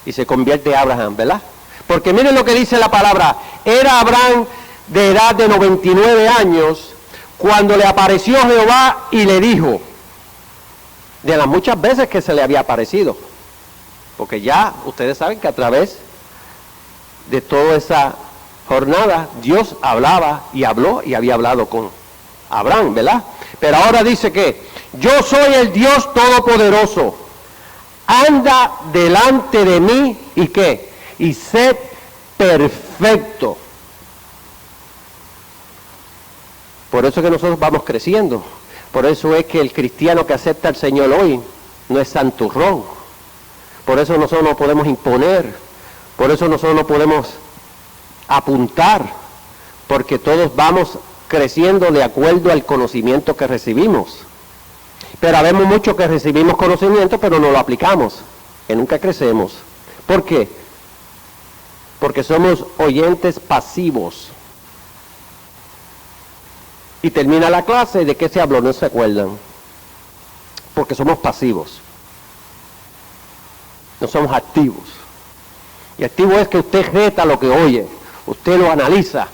y se convierte en Abraham, ¿verdad? Porque miren lo que dice la palabra. Era Abraham de edad de 99 años cuando le apareció Jehová y le dijo, de las muchas veces que se le había aparecido, porque ya ustedes saben que a través de toda esa jornada Dios hablaba y habló y había hablado con Abraham, ¿verdad? Pero ahora dice que yo soy el Dios Todopoderoso, anda delante de mí y ¿qué? Y sé perfecto. Por eso que nosotros vamos creciendo. Por eso es que el cristiano que acepta al Señor hoy no es santurrón. Por eso nosotros no podemos imponer. Por eso nosotros no podemos apuntar. Porque todos vamos creciendo de acuerdo al conocimiento que recibimos. Pero habemos muchos que recibimos conocimiento pero no lo aplicamos, que nunca crecemos. ¿Por qué? Porque somos oyentes pasivos. Y termina la clase, ¿de qué se habló? No se acuerdan. Porque somos pasivos. No somos activos. Y activo es que usted reta lo que oye, usted lo analiza.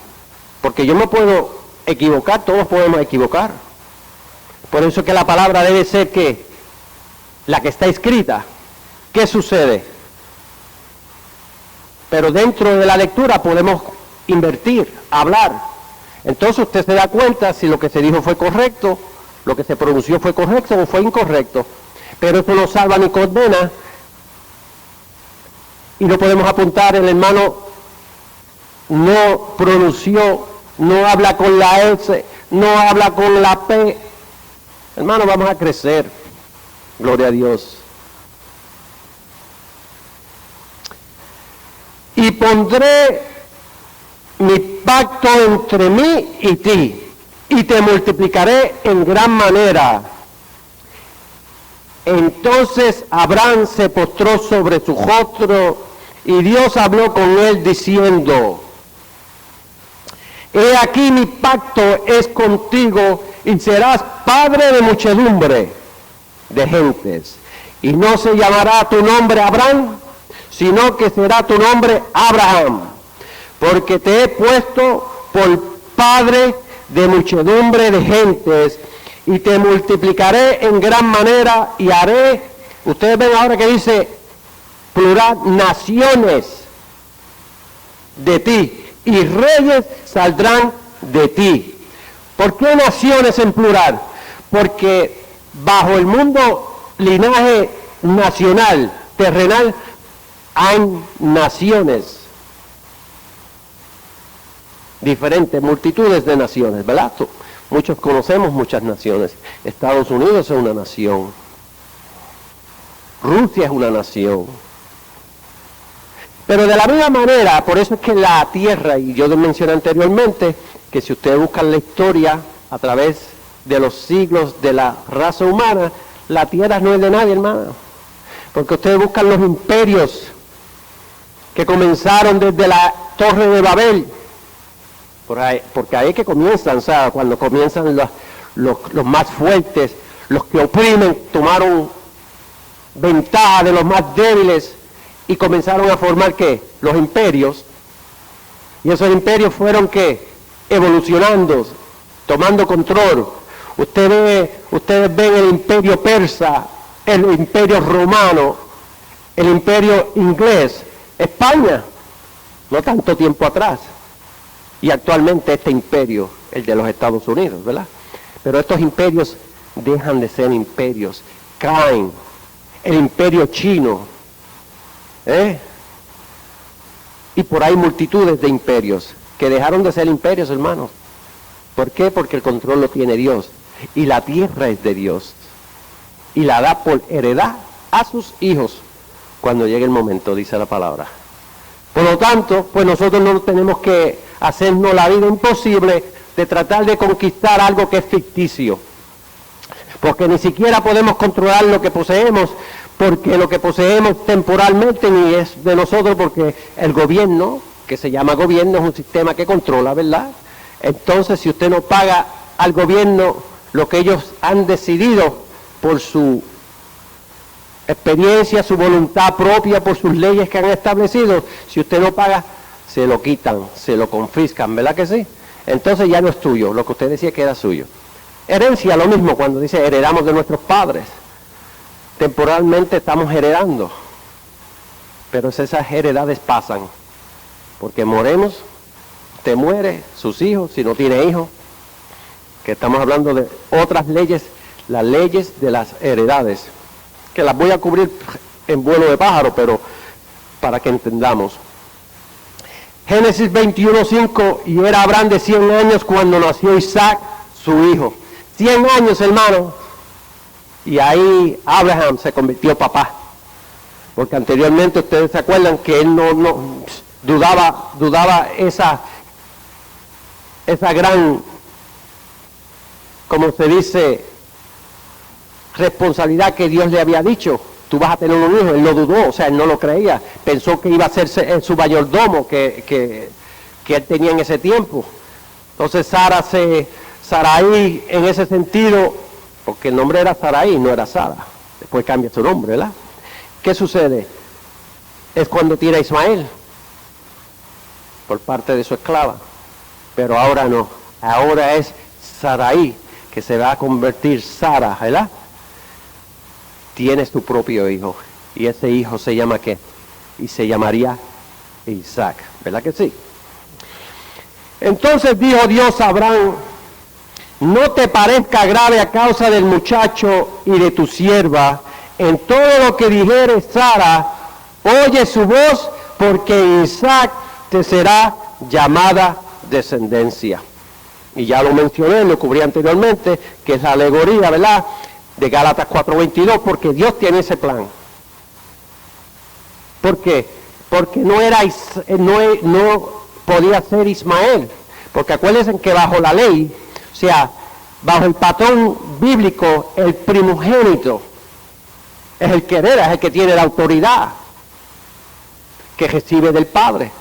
Porque yo me puedo equivocar, todos podemos equivocar. Por eso es que la palabra debe ser que la que está escrita. ¿Qué sucede? Pero dentro de la lectura podemos invertir, hablar. Entonces usted se da cuenta si lo que se dijo fue correcto, lo que se pronunció fue correcto o fue incorrecto. Pero eso no salva ni condena. Y no podemos apuntar el hermano no pronunció, no habla con la S, no habla con la P. Hermano, vamos a crecer. Gloria a Dios. Y pondré mi pacto entre mí y ti, y te multiplicaré en gran manera. Entonces Abraham se postró sobre su rostro, y Dios habló con él diciendo: he aquí mi pacto es contigo, y serás padre de muchedumbre de gentes. Y no se llamará tu nombre Abraham, sino que será tu nombre Abraham, porque te he puesto por padre de muchedumbre de gentes, y te multiplicaré en gran manera, y haré, ustedes ven ahora que dice plural, naciones de ti, y reyes saldrán de ti. ¿Por qué naciones en plural? Porque bajo el mundo linaje nacional, terrenal, hay naciones diferentes, multitudes de naciones, ¿verdad? Muchos conocemos muchas naciones. Estados Unidos es una nación. Rusia es una nación. Pero de la misma manera, por eso es que la tierra, y yo lo mencioné anteriormente, que si ustedes buscan la historia a través de los siglos de la raza humana, la tierra no es de nadie, hermano. Porque ustedes buscan los imperios que comenzaron desde la Torre de Babel, porque ahí es que comienzan, o sea, cuando comienzan los más fuertes, los que oprimen, tomaron ventaja de los más débiles y comenzaron a formar, ¿qué? Los imperios. Y esos imperios fueron, ¿qué? Evolucionando, tomando control. Ustedes ven el imperio persa, el imperio romano, el imperio inglés, España, no tanto tiempo atrás. Y actualmente este imperio, el de los Estados Unidos, ¿verdad? Pero estos imperios dejan de ser imperios, caen. El imperio chino, y por ahí multitudes de imperios que dejaron de ser imperios, hermanos. ¿Por qué? Porque el control lo tiene Dios, y la tierra es de Dios, y la da por heredad a sus hijos cuando llegue el momento, dice la palabra. Por lo tanto, pues nosotros no tenemos que hacernos la vida imposible de tratar de conquistar algo que es ficticio, porque ni siquiera podemos controlar lo que poseemos, porque lo que poseemos temporalmente ni es de nosotros, porque el gobierno, que se llama gobierno, es un sistema que controla, ¿verdad? Entonces, si usted no paga al gobierno lo que ellos han decidido por su experiencia, su voluntad propia, por sus leyes que han establecido, si usted no paga, se lo quitan, se lo confiscan, ¿verdad que sí? Entonces ya no es tuyo, lo que usted decía que era suyo. Herencia, lo mismo cuando dice heredamos de nuestros padres. Temporalmente estamos heredando, pero esas heredades pasan, porque moremos, usted muere, sus hijos, si no tiene hijos, que estamos hablando de otras leyes, las leyes de las heredades, que las voy a cubrir en vuelo de pájaro, pero para que entendamos. Génesis 21:5, y era Abraham de 100 años cuando nació Isaac, su hijo. 100 años, hermano. Y ahí Abraham se convirtió papá. Porque anteriormente ustedes se acuerdan que él no dudaba esa gran, como se dice, responsabilidad que Dios le había dicho. Tú vas a tener un hijo. Él no dudó, o sea, él no lo creía. Pensó que iba a ser su mayordomo que él tenía en ese tiempo. Entonces Sarai en ese sentido, porque el nombre era Sarai, no era Sara. Después cambia su nombre, ¿verdad? ¿Qué sucede? Es cuando tira a Ismael por parte de su esclava. Pero ahora no. Ahora es Sarai que se va a convertir Sara, ¿verdad? Tienes tu propio hijo. Y ese hijo se llama ¿qué? Y se llamaría Isaac. ¿Verdad que sí? Entonces dijo Dios a Abraham: no te parezca grave a causa del muchacho y de tu sierva. En todo lo que dijere Sara, oye su voz, porque Isaac te será llamada descendencia. Y ya lo mencioné, lo cubrí anteriormente, que es la alegoría, ¿verdad?, de Gálatas 4:22, porque Dios tiene ese plan. ¿Por qué? Porque no podía ser Ismael, porque acuérdense que bajo la ley, o sea, bajo el patrón bíblico, el primogénito es el que hereda, es el que tiene la autoridad que recibe del Padre.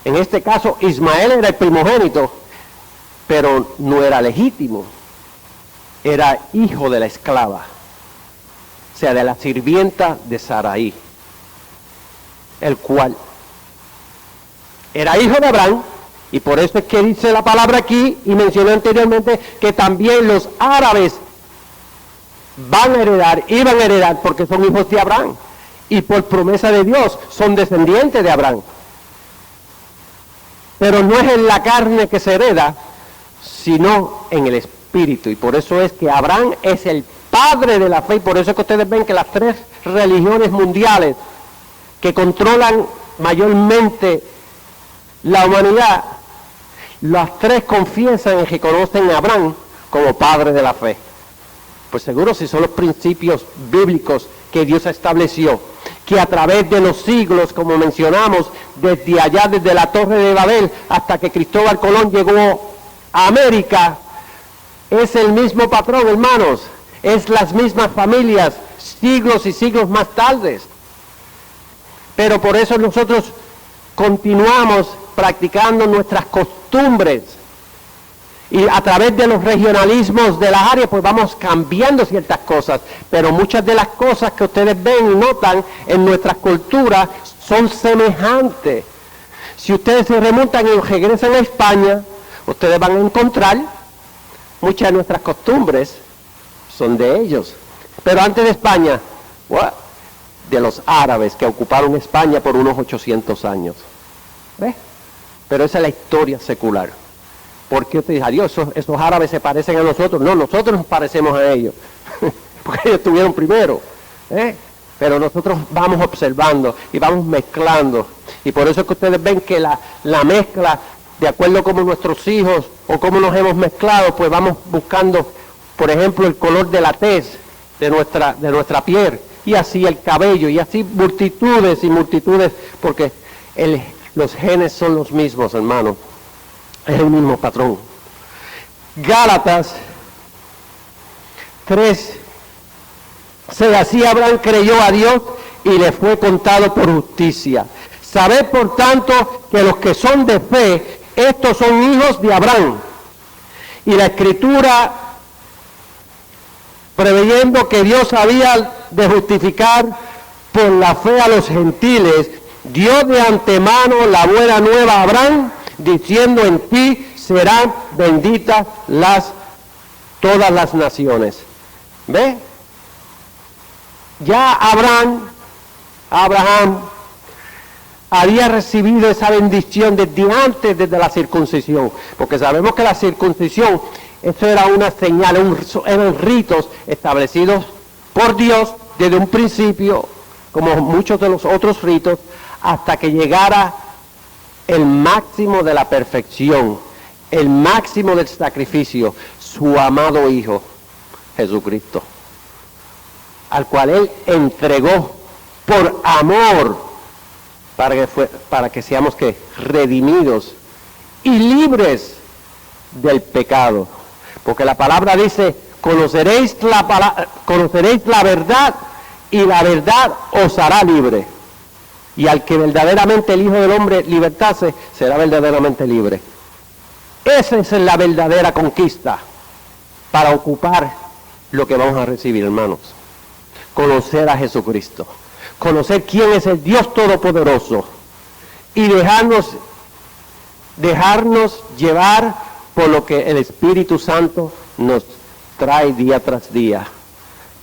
En este caso, Ismael era el primogénito, pero no era legítimo, era hijo de la esclava, o sea, de la sirvienta de Saraí, el cual era hijo de Abraham, y por eso es que dice la palabra aquí, y mencioné anteriormente, que también los árabes iban a heredar, porque son hijos de Abraham, y por promesa de Dios, son descendientes de Abraham. Pero no es en la carne que se hereda, sino en el espíritu, y por eso es que Abraham es el padre de la fe, y por eso es que ustedes ven que las tres religiones mundiales que controlan mayormente la humanidad, las tres confiesan y reconocen a Abraham como padre de la fe. Pues seguro si son los principios bíblicos que Dios estableció, que a través de los siglos, como mencionamos, desde allá, desde la Torre de Babel, hasta que Cristóbal Colón llegó a América, es el mismo patrón, hermanos, es las mismas familias, siglos y siglos más tarde. Pero por eso nosotros continuamos practicando nuestras costumbres, y a través de los regionalismos de las áreas pues vamos cambiando ciertas cosas, pero muchas de las cosas que ustedes ven y notan en nuestras culturas son semejantes. Si ustedes se remontan y regresan a España, ustedes van a encontrar muchas de nuestras costumbres son de ellos. Pero antes de España, de los árabes que ocuparon España por unos 800 años. ¿Ves? Pero esa es la historia secular. ¿Por qué usted dice, adiós, esos árabes se parecen a nosotros? No, nosotros nos parecemos a ellos, porque ellos estuvieron primero. Pero nosotros vamos observando y vamos mezclando. Y por eso es que ustedes ven que la mezcla, de acuerdo como nuestros hijos o como nos hemos mezclado, pues vamos buscando, por ejemplo, el color de la tez de nuestra piel, y así el cabello, y así multitudes y multitudes, porque los genes son los mismos, hermano. Es el mismo patrón. Gálatas 3. Así Abraham creyó a Dios y le fue contado por justicia. Sabed por tanto que los que son de fe, estos son hijos de Abraham. Y la Escritura, preveyendo que Dios había de justificar por la fe a los gentiles, dio de antemano la buena nueva a Abraham, diciendo, en ti serán benditas todas las naciones. ¿Ve? Ya Abraham había recibido esa bendición desde antes, desde la circuncisión, porque sabemos que la circuncisión, eso era una señal, eran ritos establecidos por Dios desde un principio, como muchos de los otros ritos, hasta que llegara el máximo de la perfección, el máximo del sacrificio, su amado Hijo, Jesucristo, al cual Él entregó por amor, para que seamos redimidos y libres del pecado. Porque la palabra dice, conoceréis la verdad, y la verdad os hará libre. Y al que verdaderamente el Hijo del Hombre libertase, será verdaderamente libre. Esa es la verdadera conquista para ocupar lo que vamos a recibir, hermanos. Conocer a Jesucristo. Conocer quién es el Dios Todopoderoso. Y dejarnos llevar por lo que el Espíritu Santo nos trae día tras día.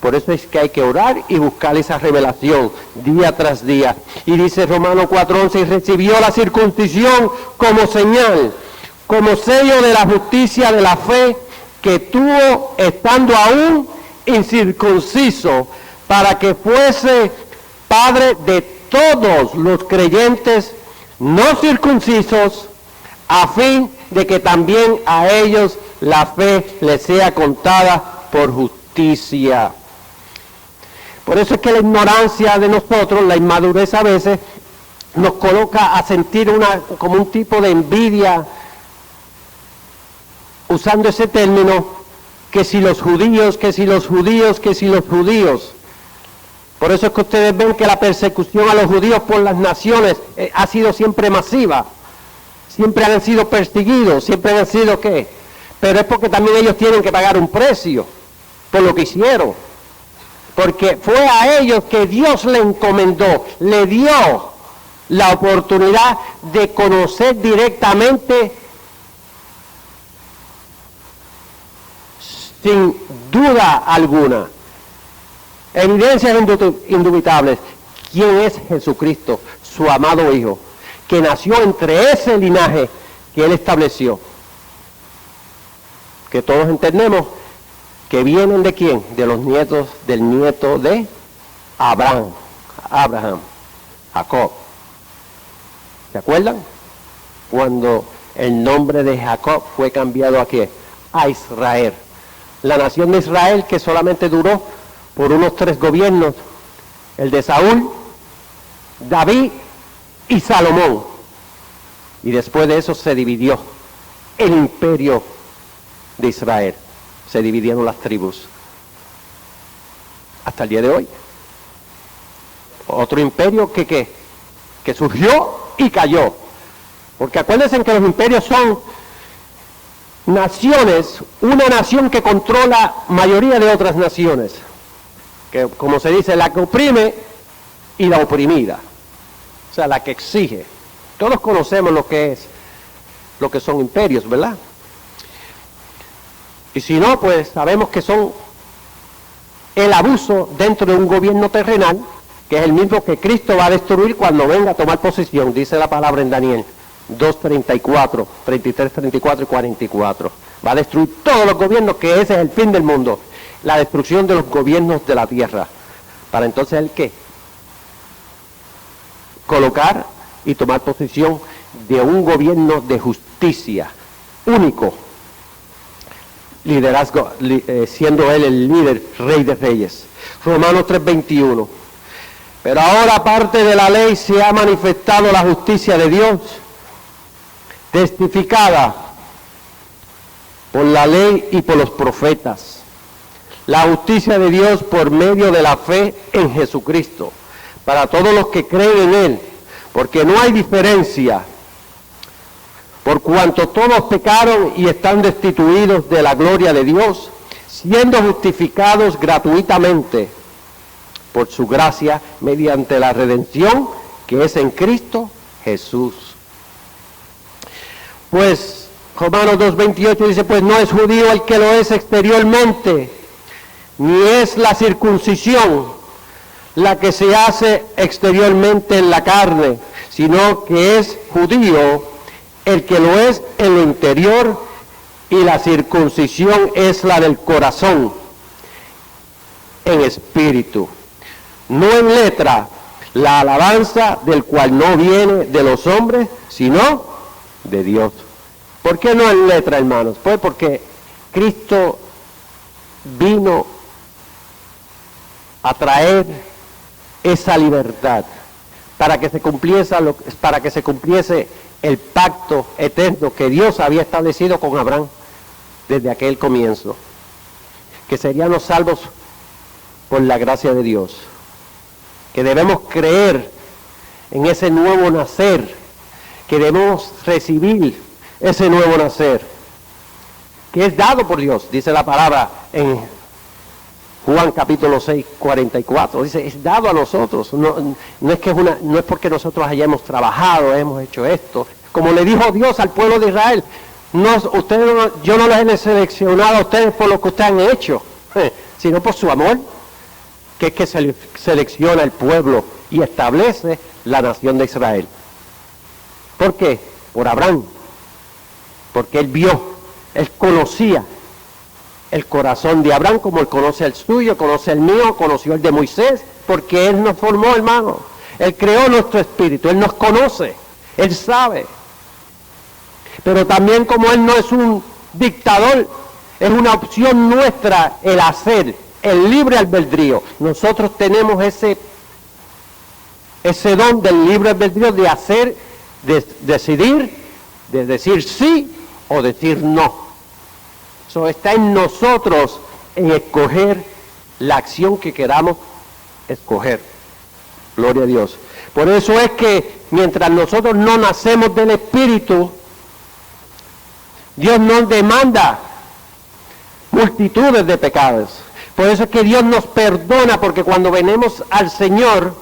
Por eso es que hay que orar y buscar esa revelación día tras día. Y dice Romanos 4:11, y recibió la circuncisión como señal, como sello de la justicia de la fe que tuvo estando aún incircunciso, para que fuese padre de todos los creyentes no circuncisos, a fin de que también a ellos la fe les sea contada por justicia. Por eso es que la ignorancia de nosotros, la inmadurez a veces, nos coloca a sentir como un tipo de envidia, usando ese término, que si los judíos, que si los judíos, que si los judíos. Por eso es que ustedes ven que la persecución a los judíos por las naciones ha sido siempre masiva. Siempre han sido perseguidos, siempre han sido ¿qué? Pero es porque también ellos tienen que pagar un precio por lo que hicieron. Porque fue a ellos que Dios le encomendó, le dio la oportunidad de conocer directamente, sin duda alguna, evidencias indubitables, quién es Jesucristo, su amado Hijo, que nació entre ese linaje que Él estableció, que todos entendemos que vienen de quién, de los nietos, del nieto de Abraham, Jacob. ¿Se acuerdan? Cuando el nombre de Jacob fue cambiado ¿a qué? A Israel. La nación de Israel, que solamente duró por unos 3 gobiernos, el de Saúl, David y Salomón. Y después de eso se dividió el imperio de Israel. Se dividieron las tribus. Hasta el día de hoy. Otro imperio que surgió y cayó. Porque acuérdense que los imperios son naciones, una nación que controla mayoría de otras naciones. Que, como se dice, la que oprime y la oprimida. O sea, la que exige. Todos conocemos lo que son imperios, ¿verdad? Y si no, pues sabemos que son el abuso dentro de un gobierno terrenal, que es el mismo que Cristo va a destruir cuando venga a tomar posesión, dice la palabra en Daniel 2:34, 33, 34 y 44. Va a destruir todos los gobiernos, que ese es el fin del mundo, la destrucción de los gobiernos de la tierra. Para entonces, ¿el qué? Colocar y tomar posesión de un gobierno de justicia único, liderazgo, siendo él el líder, rey de reyes. Romanos 3:21. Pero ahora, aparte de la ley, se ha manifestado la justicia de Dios, testificada por la ley y por los profetas. La justicia de Dios por medio de la fe en Jesucristo, para todos los que creen en Él, porque no hay diferencia, por cuanto todos pecaron y están destituidos de la gloria de Dios, siendo justificados gratuitamente por su gracia mediante la redención que es en Cristo Jesús. Pues Romanos 2:28 dice, pues no es judío el que lo es exteriormente, ni es la circuncisión la que se hace exteriormente en la carne, sino que es judío el que lo es en lo interior, y la circuncisión es la del corazón, en espíritu, no en letra, la alabanza del cual no viene de los hombres, sino de Dios. ¿Por qué no en letra, hermanos? Pues porque Cristo vino a traer esa libertad para que se cumpliese el pacto eterno que Dios había establecido con Abraham desde aquel comienzo, que seríamos salvos por la gracia de Dios, que debemos creer en ese nuevo nacer, que debemos recibir ese nuevo nacer, que es dado por Dios, dice la palabra en Juan capítulo 6, 44, dice, es dado a nosotros, no es porque nosotros hayamos trabajado, hemos hecho esto, como le dijo Dios al pueblo de Israel, yo no les he seleccionado a ustedes por lo que ustedes han hecho, sino por su amor, que es que selecciona el pueblo y establece la nación de Israel. ¿Por qué? Por Abraham, porque él conocía el corazón de Abraham como él conoce el suyo, conoce el mío, conoció el de Moisés, porque él nos formó, hermano. Él creó nuestro espíritu, él nos conoce, él sabe. Pero también como Él no es un dictador, es una opción nuestra el hacer, el libre albedrío. Nosotros tenemos ese don del libre albedrío de hacer, de decidir, de decir sí o decir no. Eso está en nosotros en escoger la acción que queramos escoger. Gloria a Dios. Por eso es que mientras nosotros no nacemos del Espíritu, Dios nos demanda multitudes de pecados. Por eso es que Dios nos perdona, porque cuando venimos al Señor,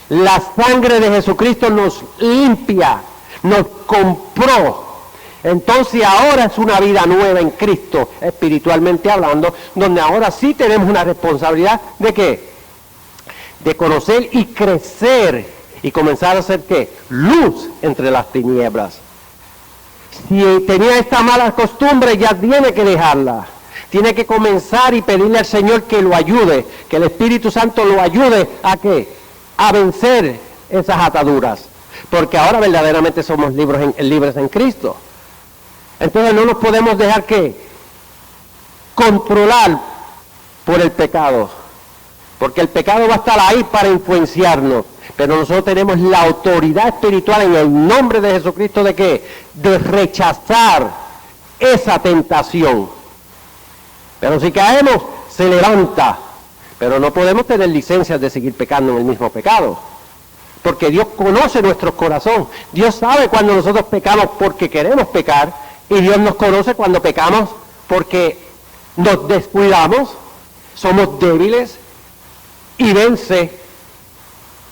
la sangre de Jesucristo nos limpia, nos compró. Entonces ahora es una vida nueva en Cristo, espiritualmente hablando, donde ahora sí tenemos una responsabilidad de ¿qué? De conocer y crecer y comenzar a ser ¿qué? Luz entre las tinieblas. Si tenía esta mala costumbre, ya tiene que dejarla. Tiene que comenzar y pedirle al Señor que lo ayude, que el Espíritu Santo lo ayude a ¿qué? A vencer esas ataduras. Porque ahora verdaderamente somos libres en Cristo. Entonces no nos podemos dejar ¿qué? Controlar por el pecado. Porque el pecado va a estar ahí para influenciarnos. Pero nosotros tenemos la autoridad espiritual en el nombre de Jesucristo de ¿qué? De rechazar esa tentación. Pero si caemos, se levanta. Pero no podemos tener licencias de seguir pecando en el mismo pecado. Porque Dios conoce nuestro corazón. Dios sabe cuando nosotros pecamos porque queremos pecar. Y Dios nos conoce cuando pecamos porque nos descuidamos, somos débiles y vence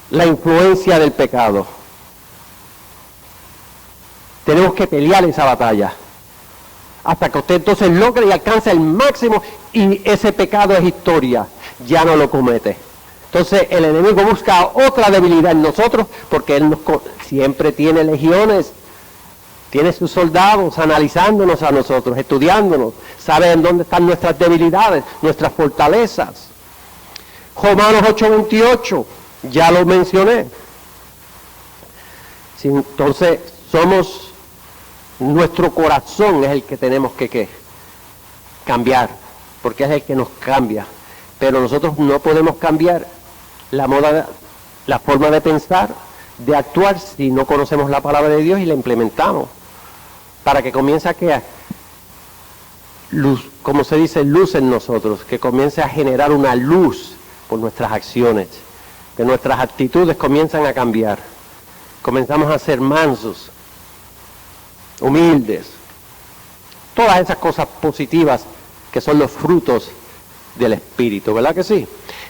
la influencia del pecado. Tenemos que pelear esa batalla hasta que usted entonces logre y alcance el máximo y ese pecado es historia, ya no lo comete. Entonces el enemigo busca otra debilidad en nosotros porque él siempre tiene legiones, tiene sus soldados analizándonos a nosotros, estudiándonos, sabe en dónde están nuestras debilidades, nuestras fortalezas. Romanos 8:28, ya lo mencioné. Sí, entonces nuestro corazón es el que tenemos que cambiar, porque es el que nos cambia. Pero nosotros no podemos cambiar la forma de pensar, de actuar, si no conocemos la palabra de Dios y la implementamos. Para que comience a crear luz, como se dice, luz en nosotros, que comience a generar una luz por nuestras acciones, que nuestras actitudes comienzan a cambiar, comenzamos a ser mansos, humildes, todas esas cosas positivas que son los frutos del Espíritu, ¿verdad que sí?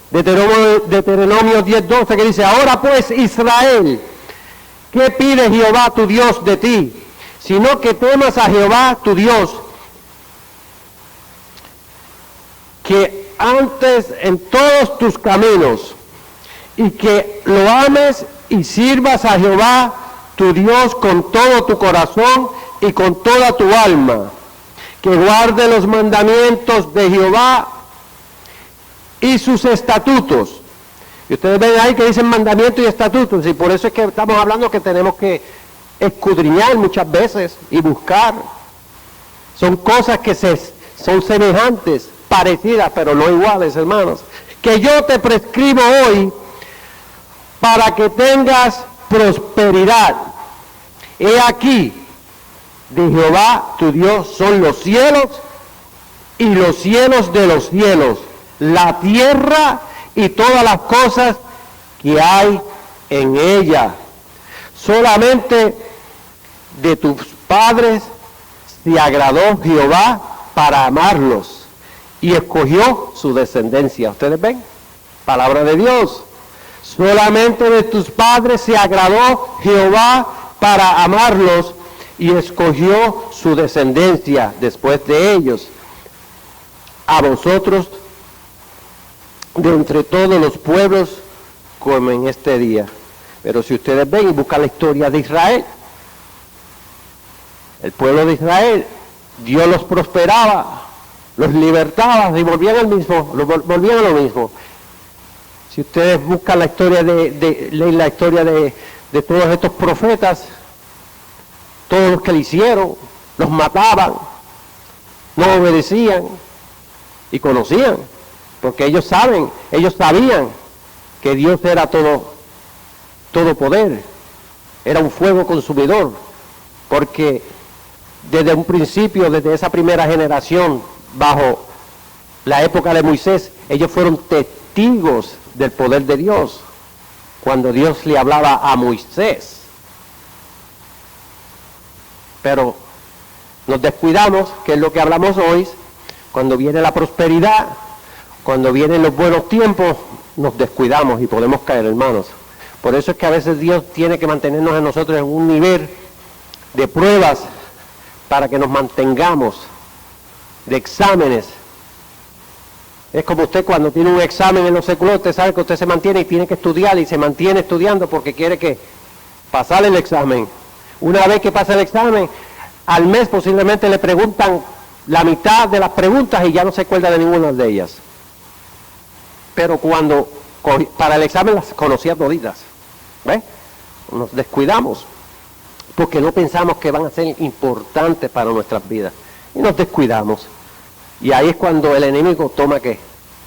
Deuteronomio 10:12 que dice, ahora pues Israel, ¿qué pide Jehová tu Dios de ti? Sino que temas a Jehová tu Dios, que antes en todos tus caminos, y que lo ames y sirvas a Jehová tu Dios con todo tu corazón y con toda tu alma, que guarde los mandamientos de Jehová y sus estatutos. Y ustedes ven ahí que dicen mandamientos y estatutos, y por eso es que estamos hablando que tenemos que escudriñar muchas veces y buscar. Son cosas que son semejantes, parecidas, pero no iguales, hermanos. Que yo te prescribo hoy para que tengas prosperidad. He aquí, de Jehová tu Dios son los cielos y los cielos de los cielos, la tierra y todas las cosas que hay en ella. Solamente de tus padres se agradó Jehová para amarlos y escogió su descendencia. ¿Ustedes ven? Palabra de Dios. Solamente de tus padres se agradó Jehová para amarlos y escogió su descendencia después de ellos. A vosotros, de entre todos los pueblos, como en este día. Pero si ustedes ven y buscan la historia de Israel, el pueblo de Israel, Dios los prosperaba, los libertaba y volvían a lo mismo. Si ustedes buscan la historia leen la historia de todos estos profetas, todos los que le hicieron, los mataban, no obedecían y conocían, porque ellos sabían que Dios era todo poder, era un fuego consumidor, porque desde un principio, desde esa primera generación, bajo la época de Moisés, ellos fueron testigos del poder de Dios, cuando Dios le hablaba a Moisés. Pero nos descuidamos, que es lo que hablamos hoy, cuando viene la prosperidad, cuando vienen los buenos tiempos, nos descuidamos y podemos caer, hermanos. Por eso es que a veces Dios tiene que mantenernos a nosotros en un nivel de pruebas para que nos mantengamos, de exámenes. Es como usted cuando tiene un examen en los secular, usted sabe que usted se mantiene y tiene que estudiar y se mantiene estudiando porque quiere que pasar el examen. Una vez que pasa el examen, al mes posiblemente le preguntan la mitad de las preguntas y ya no se acuerda de ninguna de ellas. Pero cuando para el examen las conocía toditas. ¿Ves? Nos descuidamos porque no pensamos que van a ser importantes para nuestras vidas. Y nos descuidamos. Y ahí es cuando el enemigo toma ¿qué?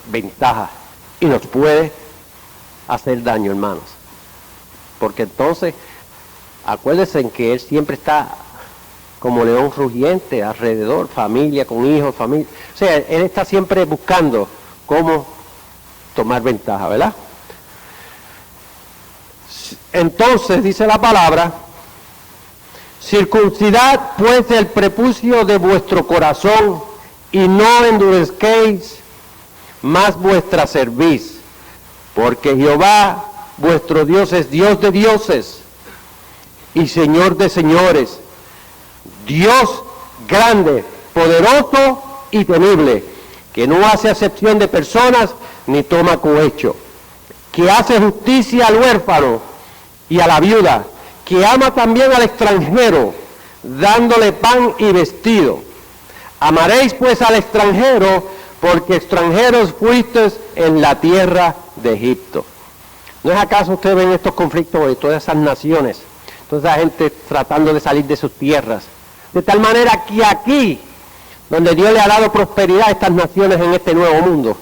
Ventaja. Y nos puede hacer daño, hermanos. Porque entonces, acuérdense en que él siempre está como león rugiente alrededor, familia, con hijos, familia. O sea, él está siempre buscando cómo tomar ventaja, ¿verdad? Entonces, dice la palabra, circuncidad pues el prepucio de vuestro corazón y no endurezcáis más vuestra cerviz, porque Jehová vuestro Dios es Dios de dioses y Señor de señores, Dios grande, poderoso y temible, que no hace acepción de personas ni toma cohecho, que hace justicia al huérfano y a la viuda, que ama también al extranjero, dándole pan y vestido. Amaréis pues al extranjero, porque extranjeros fuisteis en la tierra de Egipto. ¿No es acaso ustedes ven estos conflictos de todas esas naciones, toda esa gente tratando de salir de sus tierras? De tal manera que aquí, donde Dios le ha dado prosperidad a estas naciones en este nuevo mundo,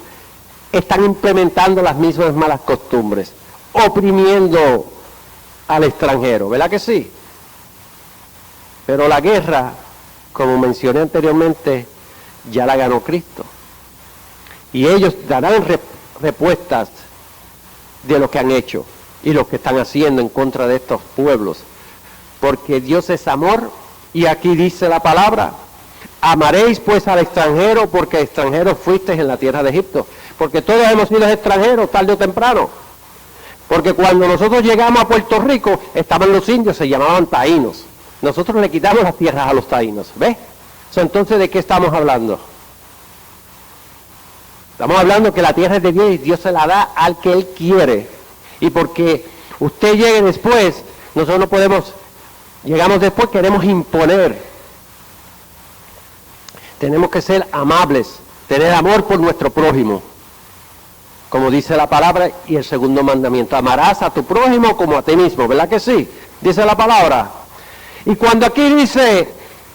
están implementando las mismas malas costumbres, oprimiendo al extranjero, ¿verdad que sí? Pero la guerra, como mencioné anteriormente, ya la ganó Cristo. Y ellos darán respuestas de lo que han hecho y lo que están haciendo en contra de estos pueblos. Porque Dios es amor, y aquí dice la palabra, amaréis pues al extranjero, porque extranjeros fuisteis en la tierra de Egipto. Porque todos hemos sido extranjeros, tarde o temprano. Porque cuando nosotros llegamos a Puerto Rico, estaban los indios, se llamaban taínos. Nosotros le quitamos las tierras a los taínos, ¿ves? Entonces, ¿de qué estamos hablando? Estamos hablando que la tierra es de Dios y Dios se la da al que Él quiere. Y porque usted llegue después, nosotros no podemos, llegamos después, queremos imponer. Tenemos que ser amables, tener amor por nuestro prójimo. Como dice la palabra y el segundo mandamiento, amarás a tu prójimo como a ti mismo, ¿verdad que sí? Dice la palabra. Y cuando aquí dice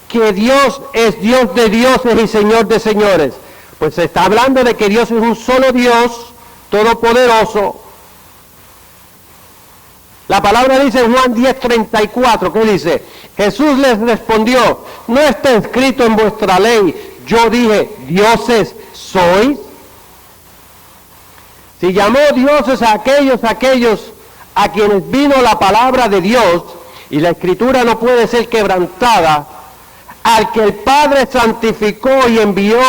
que Dios es Dios de dioses y Señor de señores, pues se está hablando de que Dios es un solo Dios, todopoderoso. La palabra dice en Juan 10:34, ¿qué dice? Jesús les respondió, no está escrito en vuestra ley, yo dije, dioses sois. Si llamó dioses a aquellos a quienes vino la palabra de Dios, y la escritura no puede ser quebrantada, al que el Padre santificó y envió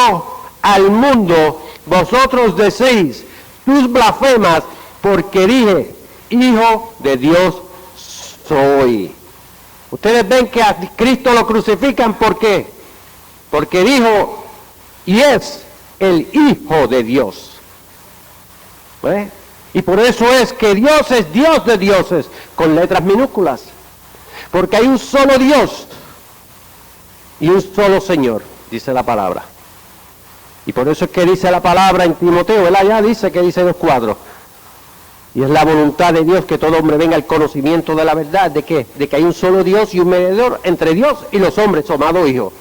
al mundo, vosotros decís, tus blasfemas, porque dije, Hijo de Dios soy. Ustedes ven que a Cristo lo crucifican, ¿por qué? Porque dijo, y es el Hijo de Dios. ¿Ves? Y por eso es que Dios es Dios de dioses, con letras minúsculas. Porque hay un solo Dios y un solo Señor, dice la palabra. Y por eso es que dice la palabra en Timoteo, ¿verdad? Ya dice que dice 2:4. Y es la voluntad de Dios que todo hombre venga al conocimiento de la verdad. ¿De qué? De que hay un solo Dios y un mediador entre Dios y los hombres, su amado Hijo.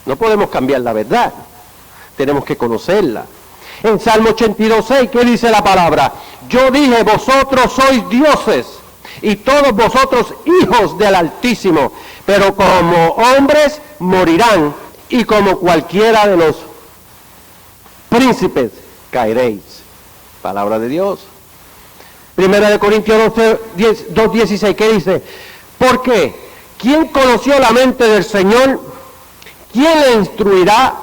No podemos cambiar la verdad. Tenemos que conocerla. En Salmo 82:6, ¿qué dice la palabra? Yo dije, vosotros sois dioses y todos vosotros hijos del Altísimo, pero como hombres morirán y como cualquiera de los príncipes caeréis. Palabra de Dios. Primera de Corintios 2:16, ¿qué dice? ¿Por qué? ¿Quién conoció la mente del Señor? ¿Quién le instruirá?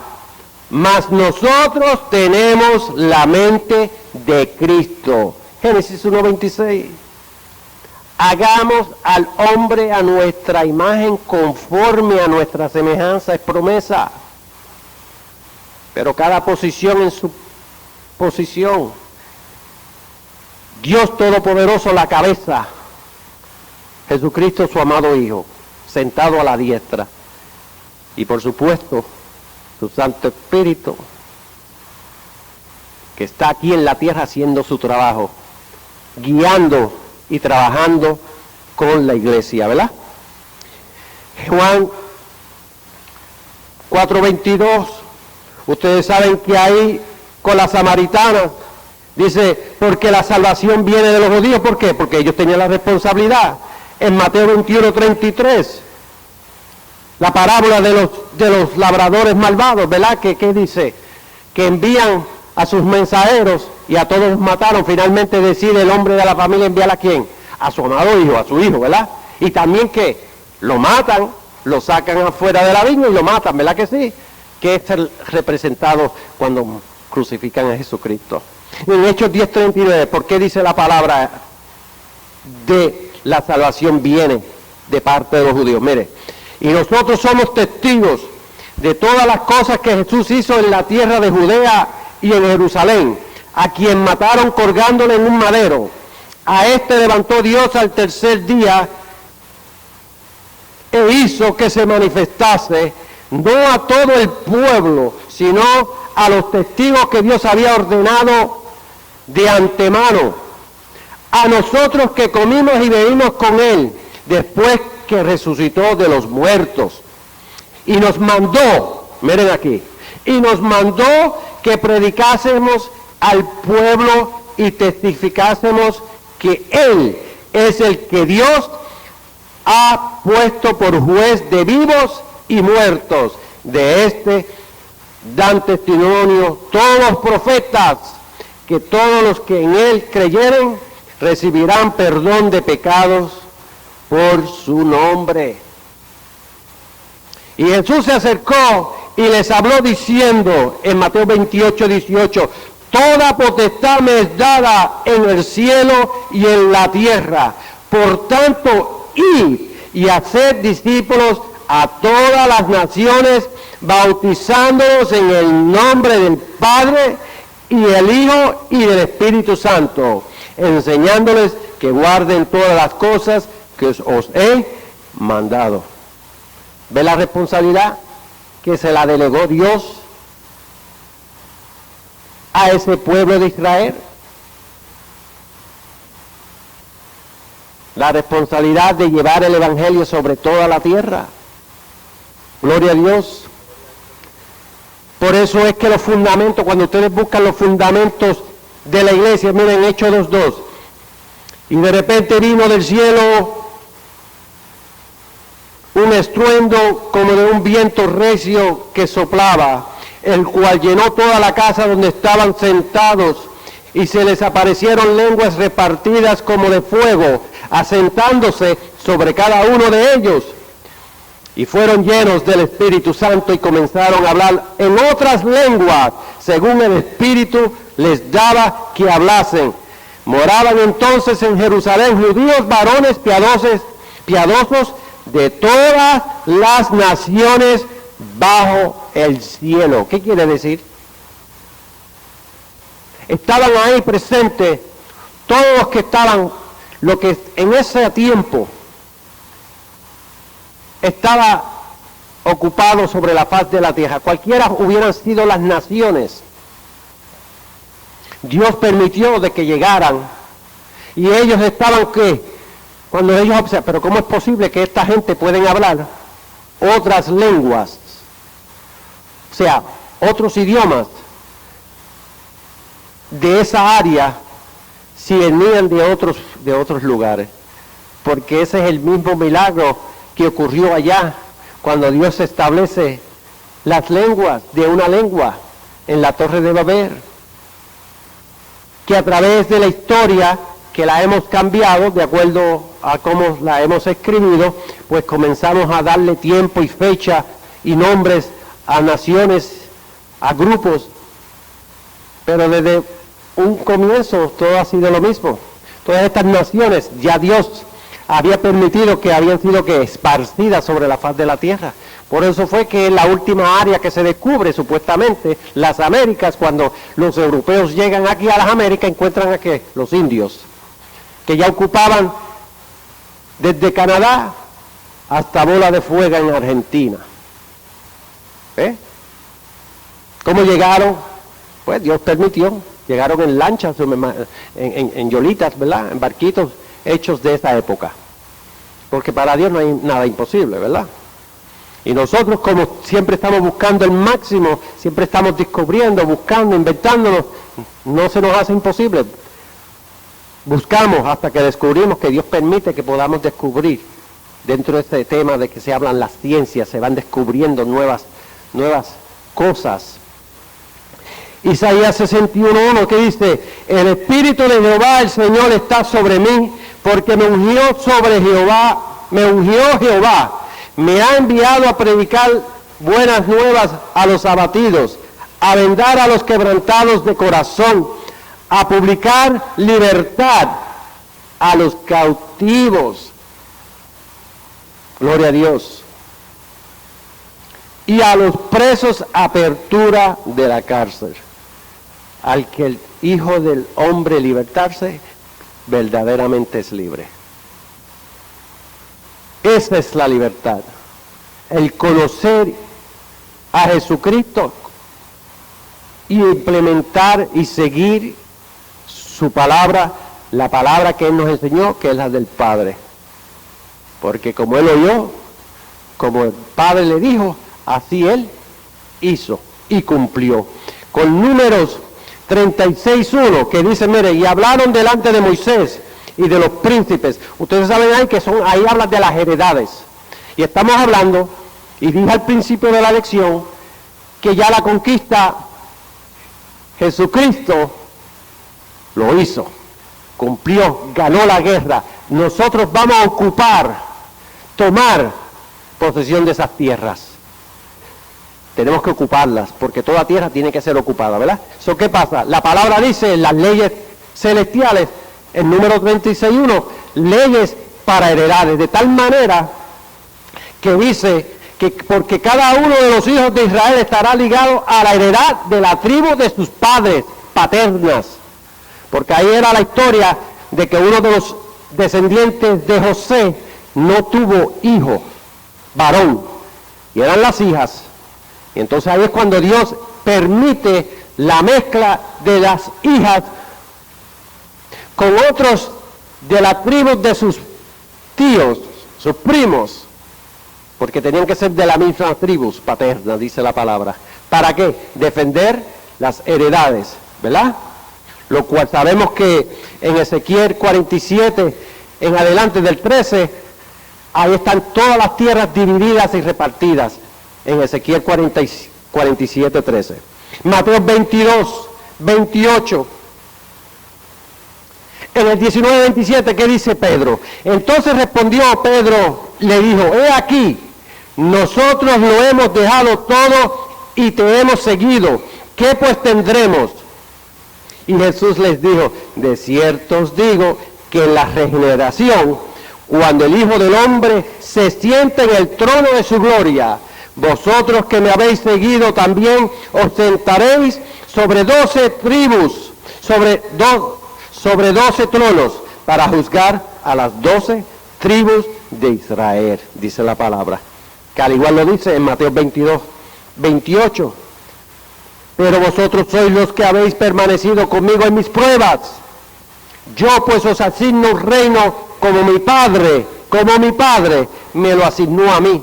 Mas nosotros tenemos la mente de Cristo. Génesis 1:26. Hagamos al hombre a nuestra imagen, conforme a nuestra semejanza, es promesa. Pero cada posición en su posición. Dios Todopoderoso, la cabeza. Jesucristo, su amado Hijo, sentado a la diestra. Y por supuesto, su Santo Espíritu, que está aquí en la tierra haciendo su trabajo, guiando y trabajando con la iglesia, ¿verdad? Juan 4:22, ustedes saben que ahí con la samaritana, dice, porque la salvación viene de los judíos, ¿por qué? Porque ellos tenían la responsabilidad. En Mateo 21:33, la parábola de los labradores malvados, ¿verdad? ¿Qué dice? Que envían a sus mensajeros y a todos los mataron. Finalmente decide el hombre de la familia enviar a quién, a su amado hijo, a su hijo, ¿verdad? Y también que lo matan, lo sacan afuera de la viña y lo matan, ¿verdad que sí? Que es el representado cuando crucifican a Jesucristo. En Hechos 10:39, ¿por qué dice la palabra de la salvación viene de parte de los judíos? Mire, y nosotros somos testigos de todas las cosas que Jesús hizo en la tierra de Judea y en Jerusalén, a quien mataron colgándole en un madero. A este levantó Dios al tercer día e hizo que se manifestase no a todo el pueblo, sino a los testigos que Dios había ordenado de antemano. A nosotros que comimos y bebimos con él después que resucitó de los muertos. Y nos mandó, miren aquí, y nos mandó que predicásemos al pueblo y testificásemos que él es el que Dios ha puesto por juez de vivos y muertos. De este dan testimonio todos los profetas, que todos los que en él creyeren recibirán perdón de pecados por su nombre. Y Jesús se acercó y les habló diciendo en Mateo 28:18, toda potestad me es dada en el cielo y en la tierra. Por tanto, id y haced discípulos a todas las naciones, bautizándolos en el nombre del Padre y del Hijo y del Espíritu Santo, enseñándoles que guarden todas las cosas que os he mandado. ¿Ve la responsabilidad que se la delegó Dios a ese pueblo de Israel? La responsabilidad de llevar el Evangelio sobre toda la tierra. Gloria a Dios. Por eso es que los fundamentos, cuando ustedes buscan los fundamentos de la iglesia, miren Hechos 2:2, y de repente vino del cielo un estruendo como de un viento recio que soplaba, el cual llenó toda la casa donde estaban sentados, y se les aparecieron lenguas repartidas como de fuego, asentándose sobre cada uno de ellos. Y fueron llenos del Espíritu Santo y comenzaron a hablar en otras lenguas, según el Espíritu les daba que hablasen. Moraban entonces en Jerusalén judíos, varones piadosos de todas las naciones bajo el cielo. ¿Qué quiere decir? Estaban ahí presentes todos los que estaban, lo que en ese tiempo estaba ocupado sobre la faz de la tierra. Cualquiera hubieran sido las naciones. Dios permitió de que llegaran Y ellos estaban, ¿qué? Cuando ellos observan, pero ¿cómo es posible que esta gente pueden hablar otras lenguas? O sea, otros idiomas de esa área si venían de otros lugares. Porque ese es el mismo milagro que ocurrió allá cuando Dios establece las lenguas de una lengua en la Torre de Babel, que a través de la historia que la hemos cambiado de acuerdo a cómo la hemos escrito, pues comenzamos a darle tiempo y fecha y nombres a naciones, a grupos, pero desde un comienzo todo ha sido lo mismo. Todas estas naciones ya Dios había permitido que habían sido esparcidas sobre la faz de la tierra. Por eso fue que la última área que se descubre, supuestamente, las Américas, cuando los europeos llegan aquí a las Américas, encuentran a ¿qué? Los indios, que ya ocupaban desde Canadá hasta Bola de Fuego en Argentina. ¿Cómo llegaron? Pues Dios permitió. Llegaron en lanchas, en yolitas, ¿verdad? En barquitos hechos de esa época. Porque para Dios no hay nada imposible, ¿verdad? Y nosotros, como siempre estamos buscando el máximo, siempre estamos descubriendo, buscando, inventándonos, no se nos hace imposible. Buscamos hasta que descubrimos que Dios permite que podamos descubrir. Dentro de este tema de que se hablan las ciencias, se van descubriendo nuevas cosas. Isaías 61:1 que dice: el Espíritu de Jehová, el Señor, está sobre mí, porque me ungió Jehová, me ha enviado a predicar buenas nuevas a los abatidos, a vendar a los quebrantados de corazón, a publicar libertad a los cautivos. Gloria a Dios. Y a los presos apertura de la cárcel. Al que el Hijo del Hombre libertarse, verdaderamente es libre. Esa es la libertad. El conocer a Jesucristo y implementar y seguir su palabra, la palabra que Él nos enseñó, que es la del Padre. Porque como Él oyó, como el Padre le dijo, así Él hizo y cumplió. Con Números 36:1, que dice, mire, y hablaron delante de Moisés y de los príncipes. Ustedes saben ahí que ahí hablan de las heredades. Y estamos hablando, y dije al principio de la lección, que ya la conquista Jesucristo lo hizo, cumplió, ganó la guerra. Nosotros vamos a tomar posesión de esas tierras. Tenemos que ocuparlas, porque toda tierra tiene que ser ocupada, ¿verdad? ¿Eso qué pasa? La palabra dice en las leyes celestiales, en Número 36:1, leyes para heredades, de tal manera que dice que porque cada uno de los hijos de Israel estará ligado a la heredad de la tribu de sus padres paternas. Porque ahí era la historia de que uno de los descendientes de José no tuvo hijo, varón, y eran las hijas. Y entonces ahí es cuando Dios permite la mezcla de las hijas con otros de la tribu de sus tíos, sus primos, porque tenían que ser de la misma tribu paterna, dice la palabra. ¿Para qué? Defender las heredades, ¿verdad? Lo cual sabemos que en Ezequiel 47, en adelante del 13, ahí están todas las tierras divididas y repartidas. En Ezequiel 47:13. Mateo 22:28. En el 19:27, ¿qué dice Pedro? Entonces respondió Pedro, le dijo, he aquí, nosotros lo hemos dejado todo y te hemos seguido. ¿Qué pues tendremos? Y Jesús les dijo, de cierto os digo que en la regeneración, cuando el Hijo del Hombre se siente en el trono de su gloria, vosotros que me habéis seguido también os sentaréis sobre 12 tribus, sobre 12 tronos, para juzgar a las 12 tribus de Israel, dice la palabra. Que al igual lo dice en Mateo 22:28. Pero vosotros sois los que habéis permanecido conmigo en mis pruebas, Yo pues os asigno un reino como mi Padre me lo asignó a mí,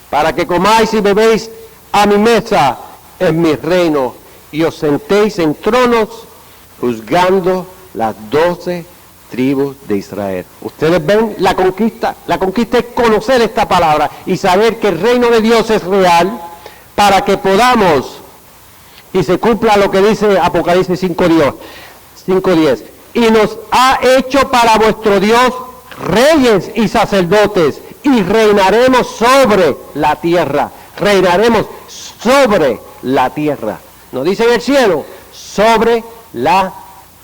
para que comáis y bebéis a mi mesa en mi reino, y os sentéis en tronos juzgando las 12 tribus de Israel. Ustedes ven la conquista es conocer esta palabra y saber que el reino de Dios es real, para que podamos, y se cumpla lo que dice Apocalipsis 5:10, y nos ha hecho para vuestro Dios reyes y sacerdotes, y reinaremos sobre la tierra. Reinaremos sobre la tierra. No dice en el cielo, sobre la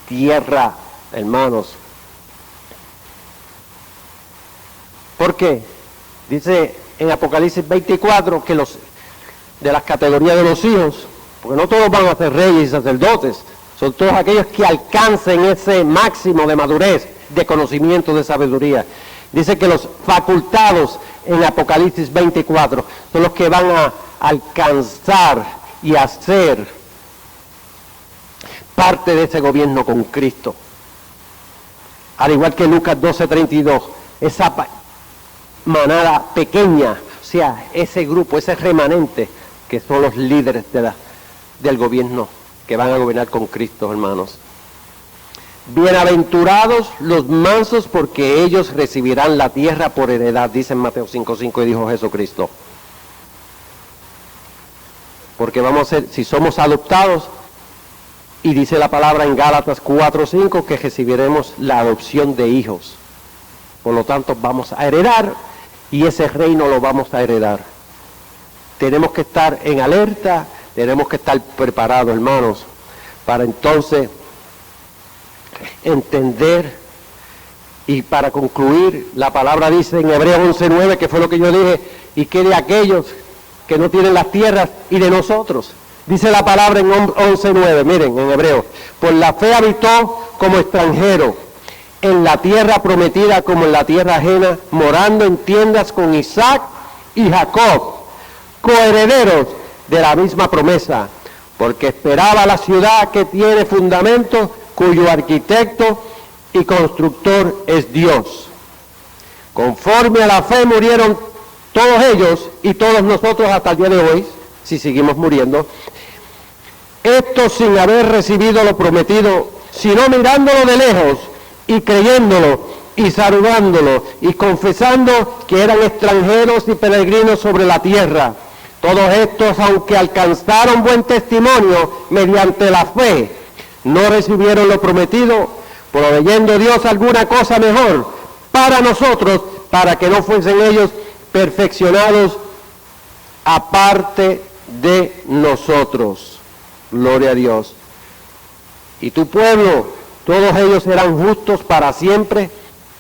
tierra, hermanos. ¿Por qué? Dice en Apocalipsis 24 que de las categorías de los hijos, porque no todos van a ser reyes y sacerdotes, son todos aquellos que alcancen ese máximo de madurez, de conocimiento, de sabiduría. Dice que los facultados en Apocalipsis 24 son los que van a alcanzar y a ser parte de ese gobierno con Cristo. Al igual que Lucas 12:32, esa manada pequeña, o sea, ese grupo, ese remanente, que son los líderes del gobierno, que van a gobernar con Cristo, hermanos. Bienaventurados los mansos, porque ellos recibirán la tierra por heredad, dice en Mateo 5:5, y dijo Jesucristo. Porque vamos a ser, si somos adoptados, y dice la palabra en Gálatas 4:5, que recibiremos la adopción de hijos. Por lo tanto, vamos a heredar, y ese reino lo vamos a heredar. Tenemos que estar en alerta, tenemos que estar preparados, hermanos, para entonces entender. Y para concluir, la palabra dice en Hebreos 11:9, que fue lo que yo dije, y que de aquellos que no tienen las tierras y de nosotros. Dice la palabra en 11:9, miren, en Hebreos, por la fe habitó como extranjero en la tierra prometida como en la tierra ajena, morando en tiendas con Isaac y Jacob, coherederos de la misma promesa, porque esperaba la ciudad que tiene fundamento, cuyo arquitecto y constructor es Dios. Conforme a la fe murieron todos ellos y todos nosotros hasta el día de hoy, si seguimos muriendo, esto sin haber recibido lo prometido, sino mirándolo de lejos y creyéndolo y saludándolo y confesando que eran extranjeros y peregrinos sobre la tierra. Todos estos, aunque alcanzaron buen testimonio mediante la fe, no recibieron lo prometido, proveyendo Dios alguna cosa mejor para nosotros, para que no fuesen ellos perfeccionados aparte de nosotros. Gloria a Dios. Y tu pueblo, todos ellos serán justos para siempre,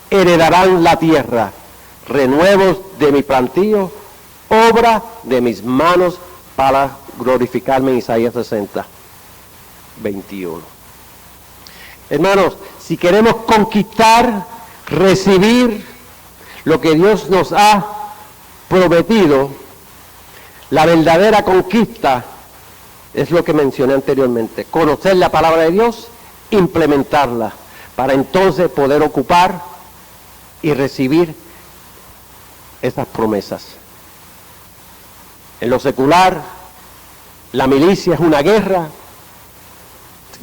heredarán la tierra, renuevos de mi plantío, obra de mis manos para glorificarme, en Isaías 60:21. Hermanos, si queremos conquistar, recibir lo que Dios nos ha prometido, la verdadera conquista es lo que mencioné anteriormente: conocer la palabra de Dios, implementarla, para entonces poder ocupar y recibir esas promesas. En lo secular, la milicia es una guerra,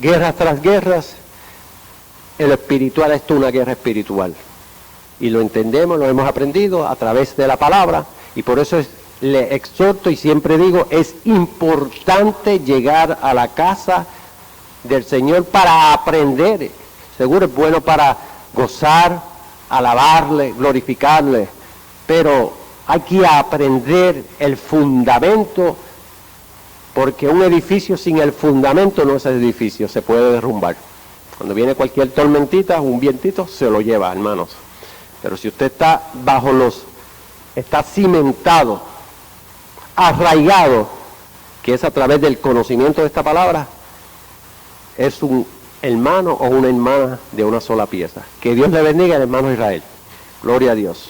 guerras tras guerras. En lo espiritual, esto es una guerra espiritual. Y lo entendemos, lo hemos aprendido a través de la palabra, y por eso le exhorto y siempre digo, es importante llegar a la casa del Señor para aprender. Seguro es bueno para gozar, alabarle, glorificarle, pero hay que aprender el fundamento, porque un edificio sin el fundamento no es edificio, se puede derrumbar. Cuando viene cualquier tormentita, un vientito, se lo lleva, hermanos. Pero si usted está está cimentado, arraigado, que es a través del conocimiento de esta palabra, es un hermano o una hermana de una sola pieza. Que Dios le bendiga al hermano Israel. Gloria a Dios.